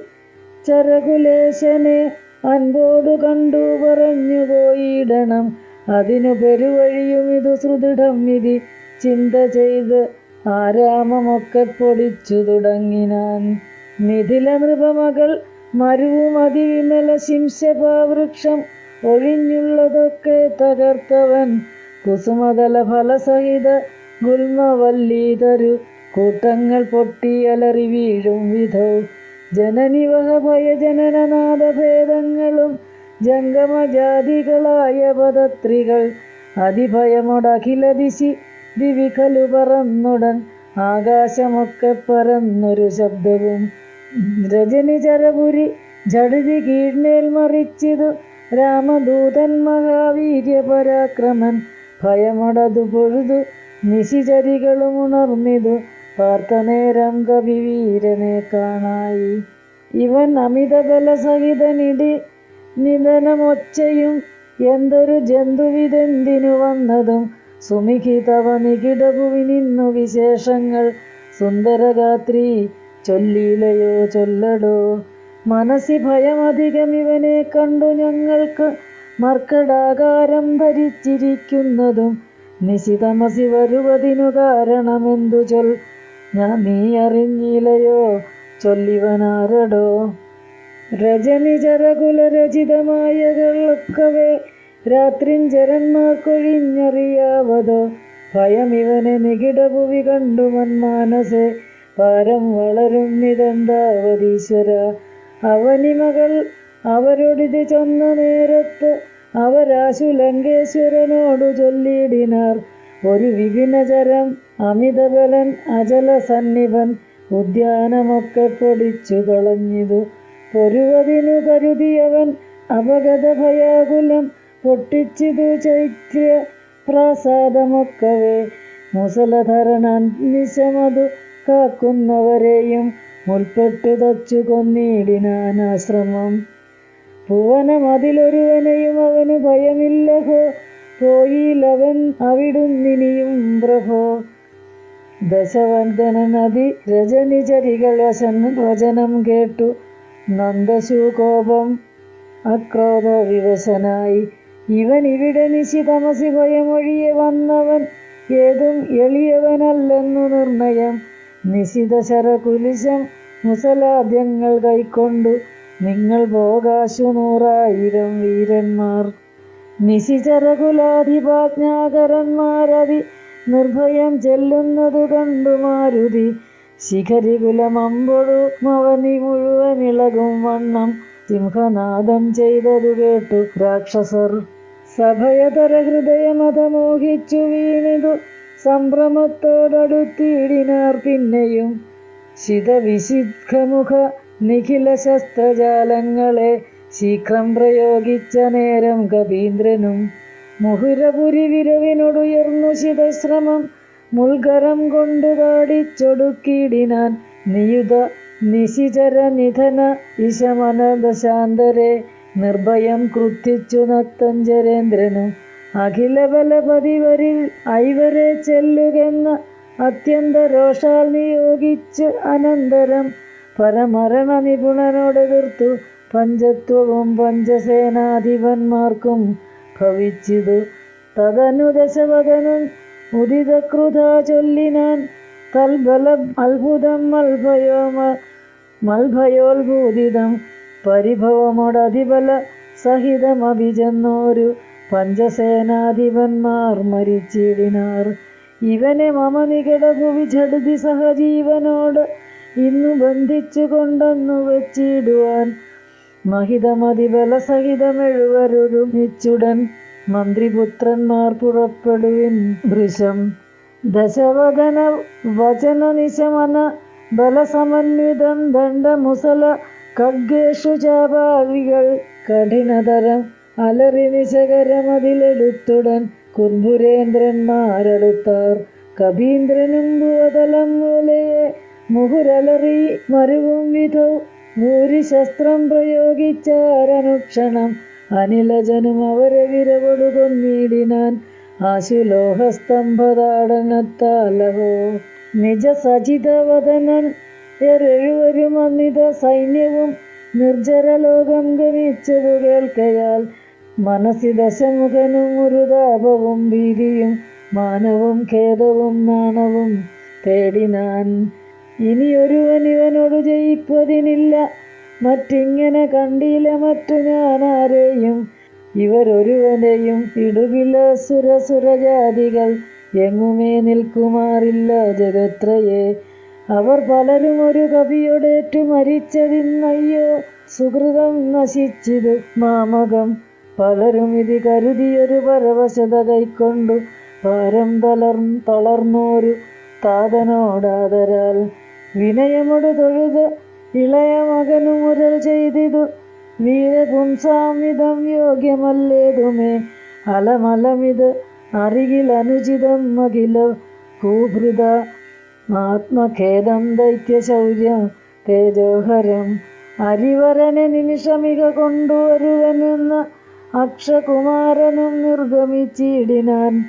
[SPEAKER 1] ചരകുലേശനെ അൻപോടു കണ്ടു പറഞ്ഞു പോയിടണം. അതിനു പെരുവഴിയും ഇതു സുദൃഢം വിധി ചിന്ത ചെയ്ത് ആരാമമൊക്കെ പൊടിച്ചു തുടങ്ങിനാൻ. മിഥില നൃപമകൾ മരുവും അതിവിമല ശിംശപാവൃക്ഷം ഒഴിഞ്ഞുള്ളതൊക്കെ തകർത്തവൻ. കുസുമതല ഫലസഹിത ഗുൽമവല്ലീതരു കൂട്ടങ്ങൾ പൊട്ടി അലറി വീഴും വിധൗ. ജനനിവഹ ഭയജനനനാദഭേദങ്ങളും ജംഗമജാതികളായ പദത്രികൾ അതിഭയമൊടഖില ദിശി ദിവികലു പറന്നുടൻ ആകാശമൊക്കെ പരന്നൊരു ശബ്ദവും. രജനി ചരപുരി ജഡതി കീഴ്മേൽ മറിച്ചിതു രാമദൂതൻ മഹാവീര്യപരാക്രമൻ. ഭയമൊടതു പൊഴുതു നിശിചരികളും ഉണർന്നിതു പാർത്തനേരം കവിവീരനെ കാണായി. ഇവൻ അമിതബലസഹിതനിടി നിധനമൊച്ചയും എന്തൊരു ജന്തുവിതെന്തിനു വന്നതും സുമിഖിതവ നികിടഭുവി നിന്നു വിശേഷങ്ങൾ സുന്ദരഗാത്രി ചൊല്ലിയിലയോ ചൊല്ലടോ. മനസ്സി ഭയമധികം ഇവനെ കണ്ടു ഞങ്ങൾക്ക്, മർക്കടാകാരം ധരിച്ചിരിക്കുന്നതും നിശിതമസി വരുവതിനു കാരണമെന്തു ചൊൽ. നീ അറിഞ്ഞിലയോ ചൊല്ലിവനാരടോ. രജനിചരകുലരചിതമായകളൊക്കവേ രാത്രിഞ്ചരന്മാർക്കൊഴിഞ്ഞറിയാവതോ. ഭയം ഇവനെ നികിടഭുവി കണ്ടു മന്മാനസേ, പാരം വളരുന്നിതെന്താവതീശ്വര. അവനിമകൾ അവരൊടിത് ചൊന്ന നേരത്ത് അവരാശു ലങ്കേശ്വരനോടു ചൊല്ലിയിടിനാർ. ഒരു വിപിനചരം അമിതബലൻ അചല സന്നിഭൻ ഉദ്യാനമൊക്കെ പൊടിച്ചു കളഞ്ഞിതു. പൊരുവതിനു കരുതിയവൻ അപഗത ഭയാകുലം പൊട്ടിച്ചിതു ചൈത്യ പ്രാസാദമൊക്കവേ. മുസലധരനനിശമതു കാക്കുന്നവരെയും മുൽപ്പെട്ടു തച്ചു കൊന്നിടിനാനാശ്രമം. ഭുവനമതിലൊരുവനെയും അവനു ഭയമില്ലഹോ, പോയിലവൻ അവിടുന്നിനിയും പ്രഭോ. ദശവന്ദനനദി രജനിചരികൾ വചനം കേട്ടു നന്ദശൂകോപം അക്രോധ വിവശനായി. ഇവൻ ഇവിടെ നിശിതമസി ഭയമൊഴിയെ വന്നവൻ ഏതും എളിയവനല്ലെന്നു നിർണയം. നിശിത ശരകുലിശം മുസലാദ്യങ്ങൾ കൈക്കൊണ്ടു നിങ്ങൾ പോകാശു 100,000 വീരന്മാർ. നിശിചരകുലാധിപാജ്ഞാകരന്മാരതി നിർഭയം ചെല്ലുന്നതു കണ്ടു മാരുതി. ശിഖരികുലമമ്പൊഴുമവനി മുഴുവനിളകും വണ്ണം സിംഹനാദം ചെയ്തതു കേട്ടു രാക്ഷസർ. സഭയതര ഹൃദയമതമോഹിച്ചു വീണിതു സംഭ്രമത്തോടടുത്തിടിനാർ പിന്നെയും. ശിതവിശിഖമുഖ നിഖില ശസ്ത്രജാലങ്ങളെ ശീഘ്രം പ്രയോഗിച്ച നേരം കപീന്ദ്രനും മുഹുരപുരി വിരവിനോടുയർന്നു ശിതശ്രമം മുൾഗരം കൊണ്ടു താടിച്ചൊടുക്കിടിനാൻ. നിയുത നിശിചര നിധന ഇശമന ദശാന്തരെ നിർഭയം ക്രുദ്ധിച്ചു നക്തഞ്ചരേന്ദ്രനും. അഖില ബലപതിവരിൽ ഐവരെ ചെല്ലുകെന്ന അത്യന്ത രോഷാൽ നിയോഗിച്ച് അനന്തരം പരമരണ നിപുണനോടെതിർത്തു പഞ്ചത്വവും പഞ്ചസേനാധിപന്മാർക്കും ഭവിച്ചിതു. തദനു ദശവദനൻ ഉദിതക്രുധാ ചൊല്ലിനാൻ തൽബല അത്ഭുതം മൽഭയോത്ഭൂതിതം പരിഭവമോടതിബല സഹിതമഭിചെന്നോരു പഞ്ചസേനാധിപന്മാർ മരിച്ചിടിനാർ. ഇവനെ മമ നികടഭുവി ഝടിതി സഹജീവനോട് ഇന്നു ബന്ധിച്ചു കൊണ്ടെന്നു വച്ചിടുവാൻ. മഹിതമതിബല സഹിതമെഴുവരൊരുമിച്ചുടൻ മന്ത്രിപുത്രന്മാർ പുറപ്പെടുവിൻ ഭൃശം. ദശവദന വചന നിശമന ബലസമന്വിതം ദണ്ഡമുസല ഖഡ്ഗേഷു ചാപാവികൾ കഠിനതരം അലറി നിശകരമതിലെടുത്തുടൻ കുർഭുരേന്ദ്രന്മാരടുത്താർ. കപീന്ദ്രനും ഭുവതലം മൂലയെ മുഹുരലറി മരുവും വിധൗ ഭൂരിശസ്ത്രം പ്രയോഗിച്ചാരനുക്ഷണം. അനിലജനും അവരെ വിരവൊടു കൊന്നിടിനാൻ ആശുലോഹസ്തംഭതാടനത്താലഹോ. നിജ സജിതവദനൻ എഴുവരും അന്നിത സൈന്യവും നിർജ്ജരലോകം ഗമിച്ചതു കേൾക്കയാൽ മനസ്സി ദശമുഖനും ഉരുതാപവും ഭീതിയും മാനവും ഖേദവും നാണവും തേടിനാൻ. ഇനിയൊരുവൻ ഇവനോടു ജയിപ്പതിനില്ല, മറ്റിങ്ങനെ കണ്ടില്ല മറ്റു ഞാനാരെയും. ഇവരൊരുവനെയും ഇടുകില സുരസുരജാതികൾ എങ്ങുമേ നിൽക്കുമാറില്ല ജഗത്രയെ. അവർ പലരും ഒരു കവിയോടേറ്റു മരിച്ചതിന്നയ്യോ സുഹൃതം നശിച്ചിതു മാമകം. പലരും ഇത് കരുതിയൊരു പരവശത കൈക്കൊണ്ടു ഭാരം തളർന്നോരു താതനോടാദരാൽ വിനയമൊടു തൊഴുത് ഇളയ മകനു മുരൽ ചെയ്തിതു. വീരപുംസാമിതം യോഗ്യമല്ലേതുമേ അലമലമിത് അറികിൽ അനുചിതം അഖില കൂഭൃത ആത്മഖേദം ദൈത്യശൗര്യം തേജോഹരം. അരിവരനെ നിമിഷമിക കൊണ്ടുവരുവനെന്ന അക്ഷകുമാരനും നിർഗമിച്ചിടിനാൻ.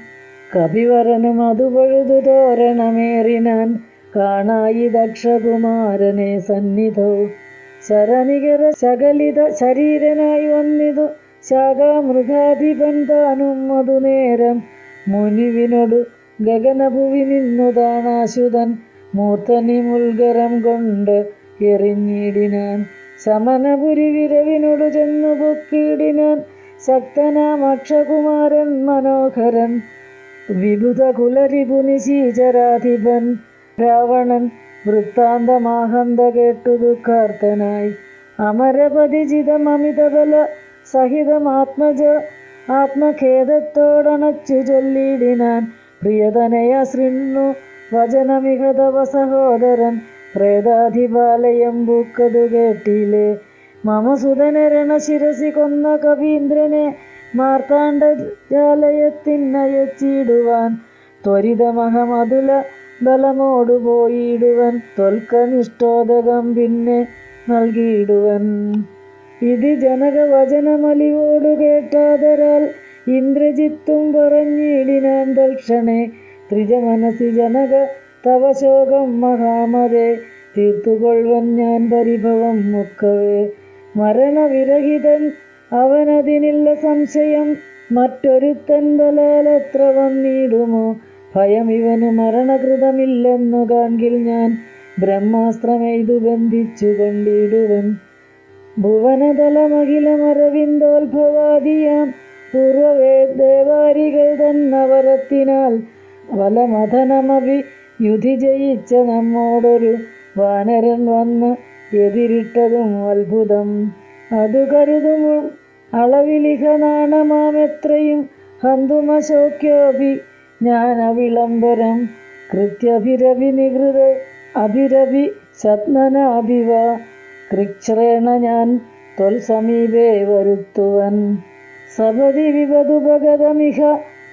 [SPEAKER 1] കപിവരനും അതു പഴുതു തോരണമേറിനാൻ കാണായി ദക്ഷകുമാരനെ സന്നിധോ ശരനികര ശകലിത ശരീരനായി വന്നിതു ശാഖാമൃഗാധിപൻ താനും മധുനേരം മുനിവിനോടു ഗഗനഭുവി നിന്നുതാണാശുതൻ മൂർത്തനി മുൽഗരം കൊണ്ട് എറിഞ്ഞിടിനാൻ ശമനപുരി വിരവിനോടു ചെന്നു പൊക്കിയിടിനാൻ ശക്തനാം അക്ഷകുമാരൻ മനോഹരൻ വിബുധ കുലരിപു നിശീചരാധിപൻ രാവണൻ വൃത്താന്തമാഹന്ത കേട്ടു ദുഃഖാർത്തനായി അമരപതിജിതം അമിതബല സഹിതം ആത്മഖേദത്തോടണച്ചു ചൊല്ലിയിടിനാൻ പ്രിയതനയ ശൃണ്ണു വചനമിഹ തവ സഹോദരൻ പ്രേതാധിപാലയം പൂക്കതു കേട്ടില്ലേ മമസുതനരണശിരസി കൊന്ന കവീന്ദ്രനെ മാർത്താണ്ഡജാലയത്തിനയച്ചിടുവാൻ ത്വരിതമഹമതുല ബലമോടു പോയിടുവൻ ത്വൽക്കനിഷ്ടോദകം പിന്നെ നൽകിയിടുവൻ ഇതി ജനകവചനമലിവോടു കേട്ടാതരാൽ ഇന്ദ്രജിത്തും പറഞ്ഞിടിനാൻ തൽക്ഷണേ ത്രിജമനസി ജനക തവ ശോകം മഹാമതേ തീർത്തുകൊള്ളുവൻ ഞാൻ പരിഭവം മുക്കവേ മരണവിരഹിതൻ അവനതിനില്ല സംശയം മറ്റൊരുത്തൻ ബലാലെത്ര വന്നിടുമോ ഭയം ഇവന് മരണകൃതമില്ലെന്നു കാൺകിൽ ഞാൻ ബ്രഹ്മാസ്ത്രമെയ്തു ബന്ധിച്ചു കൊണ്ടിടുവൻ ഭുവനതലമഖിലമരവിന്ദോത്ഭവാദിയാം പൂർവദേവാരികൾ തന്നവരത്തിനാൽ വലമഥനമഭി യുധി ജയിച്ച നമ്മോടൊരു വാനരൻ വന്ന് എതിരിട്ടതും അത്ഭുതം അതു കരുതും അളവിലിഹ നാണമാമെത്രയും ഹന്തുമശോക്യോപി ഞാൻ അവിളംബരം കൃത്യഭിരവി നികൃത അഭിരവി ശത്മനാഭിവ കൃച്ഛ്രേണ ഞാൻ ത്വൽസമീപേ വരുത്തുവൻ സപതി വിപതുപഗതമിഹ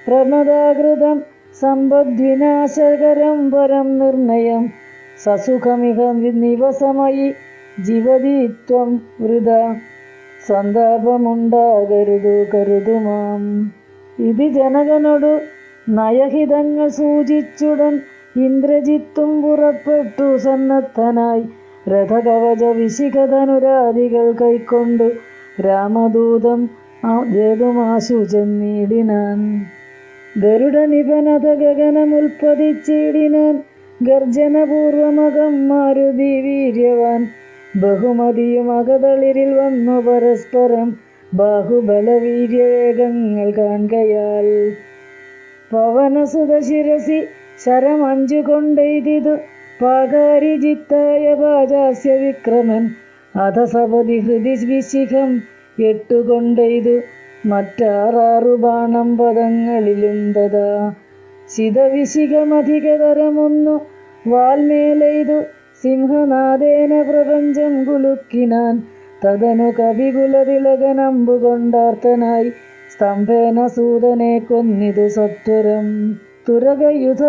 [SPEAKER 1] പ്രമദാകൃതം സമ്പദ്വിനാശകരം പരം നിർണയം സസുഖമിഹ നിവസമയി ജീവതി ത്വം വൃത സന്താപമുണ്ടാകരുതു കരുതുമാം ഇതി ജനകനോടു നയഹിതങ്ങൾ സൂചിച്ചുടൻ ഇന്ദ്രജിത്തും പുറപ്പെട്ടു സന്നദ്ധനായി രഥകവച വിശിഖധനുരാദികൾ കൈക്കൊണ്ടു രാമദൂതം ജേതുമാശു ചെന്നിടിനാൻ ഗരുഡനിപനത ഗഗനമുൽപ്പതിച്ചിടിനാൻ ഗർജനപൂർവമകം മാരുതി വീര്യവാൻ ബഹുമതിയും അകതളിരിൽ വന്നു പരസ്പരം ബാഹുബലവീര്യവേഗങ്ങൾ കാൺകയാൽ പവനസുതശിരസി ശരം 5 കൊണ്ടെയ്തിതു പാകാരിജിത്തായ പാചാസ്യ വിക്രമൻ അധസപതി ഹൃദി വിശിഖം 8 കൊണ്ടെയ്തു മറ്റാറാറു ബാണം പദങ്ങളിലും തഥാ ശിതവിശിഖമധികതരമൊന്നു വാൽമേലെയ്തു സിംഹനാദേന പ്രപഞ്ചം കുലുക്കിനാൻ തദനു കവികുലതിലകനമ്പു കൊണ്ടാർത്തനായി സ്തംഭേന സൂതനെ കൊന്നിതു സത്വരം തുരകയുധ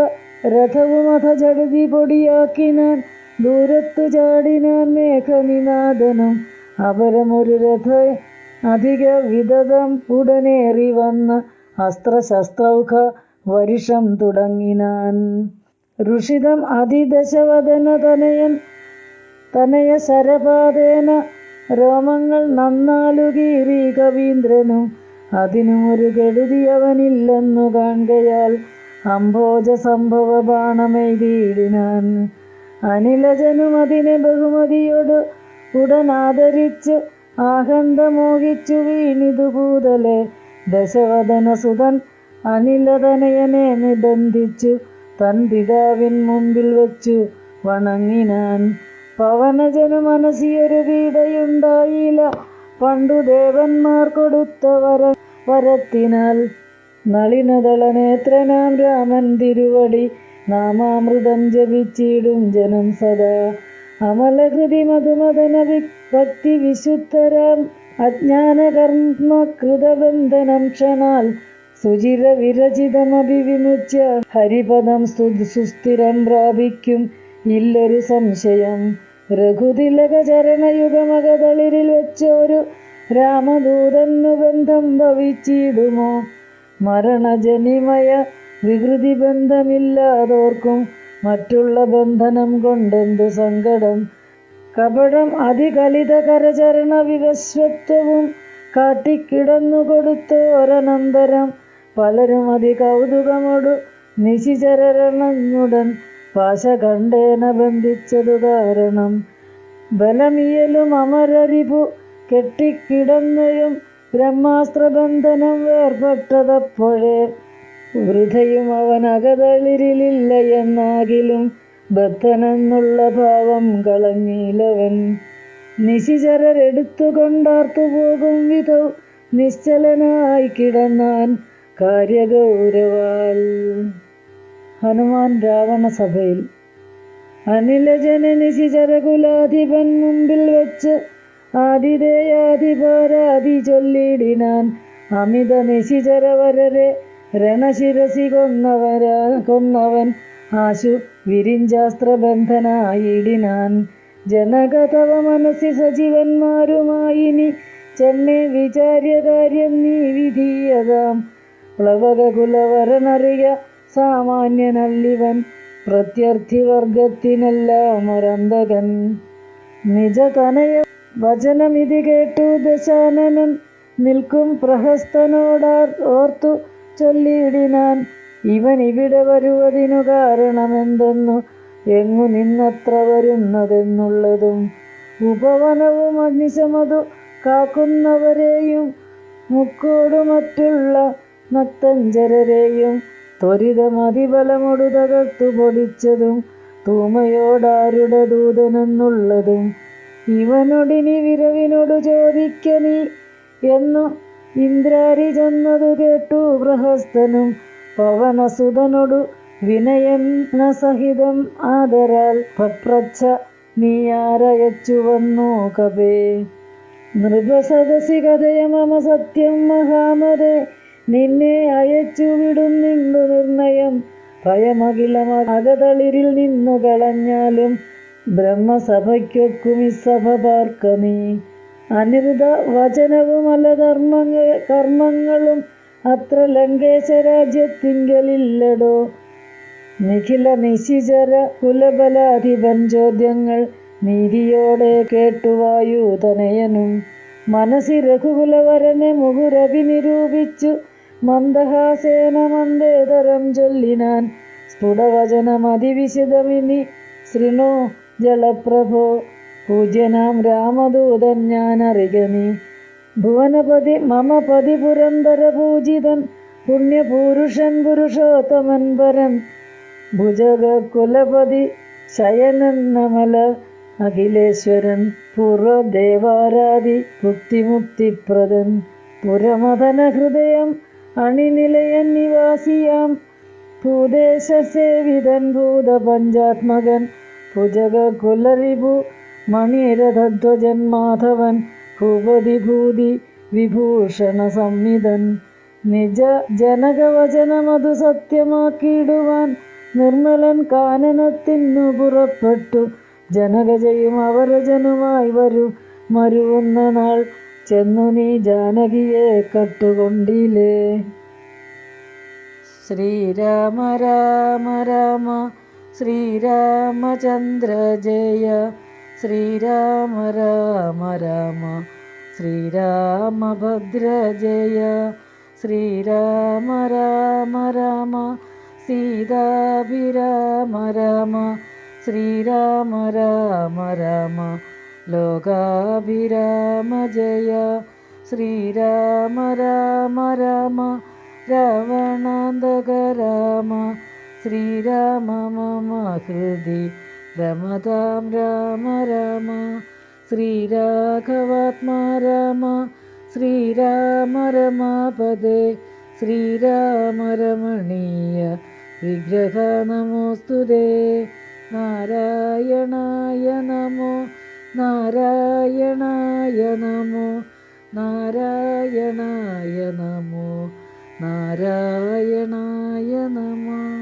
[SPEAKER 1] രഥവുമഥ ജടുതി പൊടിയാക്കിനാൻ ദൂരത്തു ചാടിനാൻ മേഘനിനാദനും അപരമൊരു രഥ അധിക വിദതം ഉടനേറി വന്ന് അസ്ത്രശസ്ത്രൗഖ വരിഷം തുടങ്ങിനാൻ ഋഷിതം അതിദശവദന തനയ ശരപാതേന രോമങ്ങൾ നന്നാലു കീറി കവീന്ദ്രനും അതിനും ഒരു കെടുതി അവനില്ലെന്നു കാൺകയാൽ അംഭോജ സംഭവ ബാണമെയ്തിടിനാൻ അനിലജനും അതിനെ ബഹുമതിയോട് ഉടനാദരിച്ച് ആഹന്ത മോഹിച്ചു വീണിതു ഭൂതലെ ദശവദന സുതൻ അനിലതനയനെ നിബന്ധിച്ചു തൻ പിതാവിൻ മുമ്പിൽ വെച്ചു വണങ്ങിനാൻ പവനജനു മനസ്സിയൊരു പീഡയുണ്ടായില്ല പണ്ടു ദേവന്മാർ കൊടുത്ത വരത്തിനാൽ നളിനദളനേത്രനാം രാമൻ തിരുവടി നാമാമൃതം ജപിച്ചിടും ജനം സദാ അമലകൃതി മധുമദന ഭക്തി വിശുദ്ധരാം അജ്ഞാനകർമ്മ കൃതബന്ധനം ക്ഷണാൽ സുചിര വിരചിതമഭിവിമുച്യ ഹരിപദം സുസ്ഥിരം പ്രാപിക്കും ഇല്ലൊരു സംശയം രഘുതിലക ചരണയുഗമകതളിരിൽ വെച്ചോരു രാമദൂതന്നു ബന്ധം ഭവിച്ചിടുമോ മരണജനിമയ വികൃതി ബന്ധമില്ലാതോർക്കും മറ്റുള്ള ബന്ധനം കൊണ്ടെന്തു സങ്കടം. കപടം അതികലിത കരചരണ വിവസ്വത്വവും കാട്ടിക്കിടന്നു കൊടുത്തോരനന്തരം പലരും അതികൗതുകമൊടു നിശിചരരണഞ്ഞുടൻ പാശഖണ്ഡേന ബന്ധിച്ചതു കാരണം. ബലമിയലും അമരരിപു കെട്ടിക്കിടന്നയും ബ്രഹ്മാസ്ത്രബന്ധനം വേർപെട്ടതപ്പോഴേ. വൃഥയും അവൻ അകതളിരിലില്ല എന്നാകിലും ബദ്ധനെന്നുള്ള ഭാവം കളഞ്ഞിലവൻ. നിശിചരരെടുത്തുകൊണ്ടാർത്തുപോകും വിധൗ നിശ്ചലനായി കിടന്നാൻ കാര്യഗൗരവാൽ. ഹനുമാൻ രാവണസഭയിൽ. അനിലജന നിശിചരകുലാധിപൻ മുമ്പിൽ വെച്ച് ആതിഥേയാധിപാരാതി ചൊല്ലിടിനാൻ. അമിത നിശിചരവരരെ രണശിരസി കൊന്നവൻ ആശു വിരിഞ്ചാസ്ത്രബന്ധനായിടിനാൻ. ജനക തവ മനസ്സി സജീവന്മാരുമായിനി ചെമ്മേ വിചാര്യകാര്യം നീ വിധീയതാം. പ്ലവകകുലവരനറിയ സാമാന്യനല്ലിവൻ പ്രത്യർത്ഥിവർഗത്തിനെല്ലാം ഒരന്തകൻ. നിജതനയ വചനമിതി കേട്ടു ദശാനനൻ നിൽക്കും പ്രഹസ്തനോടാർത്തു ചൊല്ലിയിടിനാൻ. ഇവൻ ഇവിടെ വരുവതിനു കാരണമെന്തെന്നു എങ്ങു നിന്നത്ര വരുന്നതെന്നുള്ളതും ഉപവനവും അഗ്നിശമതു കാക്കുന്നവരെയും മുക്കോടു മറ്റുള്ള നക്തഞ്ചരരെയും ത്വരിതമതിബലമൊടു തകർത്തു പൊടിച്ചതും തൂമയോടാരുടെ ദൂതനെന്നുള്ളതും. ഇവനൊടിനി വിരവിനോടു ചോദിക്ക നീ എന്നു ഇന്ദ്രാരി ചെന്നതു കേട്ടു പ്രഹസ്തനും പവനസുതനൊടു വിനയന സഹിതം ആദരാൽ പപ്രച്ഛ നീയാരയച്ചു വന്നു കപേ. നൃപസദസി കഥയ മമ സത്യം മഹാമതേ നിന്നെ അയച്ചു വിടുന്നിണ്ടു നിർണയം. ഭയമഖിലം അകതളിരിൽ നിന്നു കളഞ്ഞാലും ബ്രഹ്മസഭയ്ക്കൊക്കുമി സഭ പാർക്ക നീ. അനിർദ വചനവും കർമ്മങ്ങളും അത്ര ലങ്കേശ രാജ്യത്തിങ്കലില്ലടോ. നിഖില നിശിചര കുലബലാധിപൻ ചോദ്യങ്ങൾ നീതിയോടെ കേട്ടുവായുതനയനും മനസ്സി രഘുകുലവരനെ മുഹുരഭി നിരൂപിച്ചു മന്ദഹാസേന മന്ദേതരം ചൊല്ലിനാൻ. സ്ഫുടവചനമതിവിശദമിനി ശൃണു ജലപ്രഭോ. പൂജ്യനാം രാമദൂതൻ ഞാനറിക നീ. ഭുവനപതി മമ പതി പുരന്തര പൂജിതൻ പുണ്യപൂരുഷൻ പുരുഷോത്തമൻ പരൻ. ഭുജകുലപതി ശയനൻ നമല അഖിലേശ്വരൻ പൂർവദേവാരാധി ഭുക്തിമുക്തിപ്രദൻ. പുരമദന ഹൃദയം അണിനിലയൻ നിവാസിയാം ഭൂദേശസേവിതൻ ഭൂതപഞ്ചാത്മകൻ. ഭുജകുലരിപു മണിരഥധ്വജൻ മാധവൻ ഭൂപതി ഭൂതി വിഭൂഷണ സംവിധൻ. നിജ ജനകവചനമതു സത്യമാക്കിയിടുവാൻ നിർമ്മലൻ കാനനത്തിനു പുറപ്പെട്ടു. ജനകജയും അവരജനുമായി മരുവുന്ന നാൾ ചെന്നു നീ ജാനകിയെ കട്ടുകൊണ്ടിലേ. ശ്രീരാമ രാമ രാമ ശ്രീരാമചന്ദ്ര ജയ. ശ്രീരാമ രാമ രാമ ശ്രീരാമഭദ്ര ജയ. ശ്രീരാമ രാമ രാമ സീതാഭിരാമ രാമ. ശ്രീരാമ രാമ രാമ ലോകാഭിരാമ ജയ. ശ്രീരാമ രാമ രാമ രാവണാന്തക രാമ. ശ്രീരാമ മമ ഹൃദി രമതാം രാമ രാമ. ശ്രീരാഘവാത്മാ രാമ. ശ്രീരാമ രമാപദേ. ശ്രീരാമ രമണീയ വിഗ്രഹ നമോസ്തുതേ. നാരായണായ നമോ നാരായണായ നമോ നാരായണായ നമോ നാരായണായ നമോ.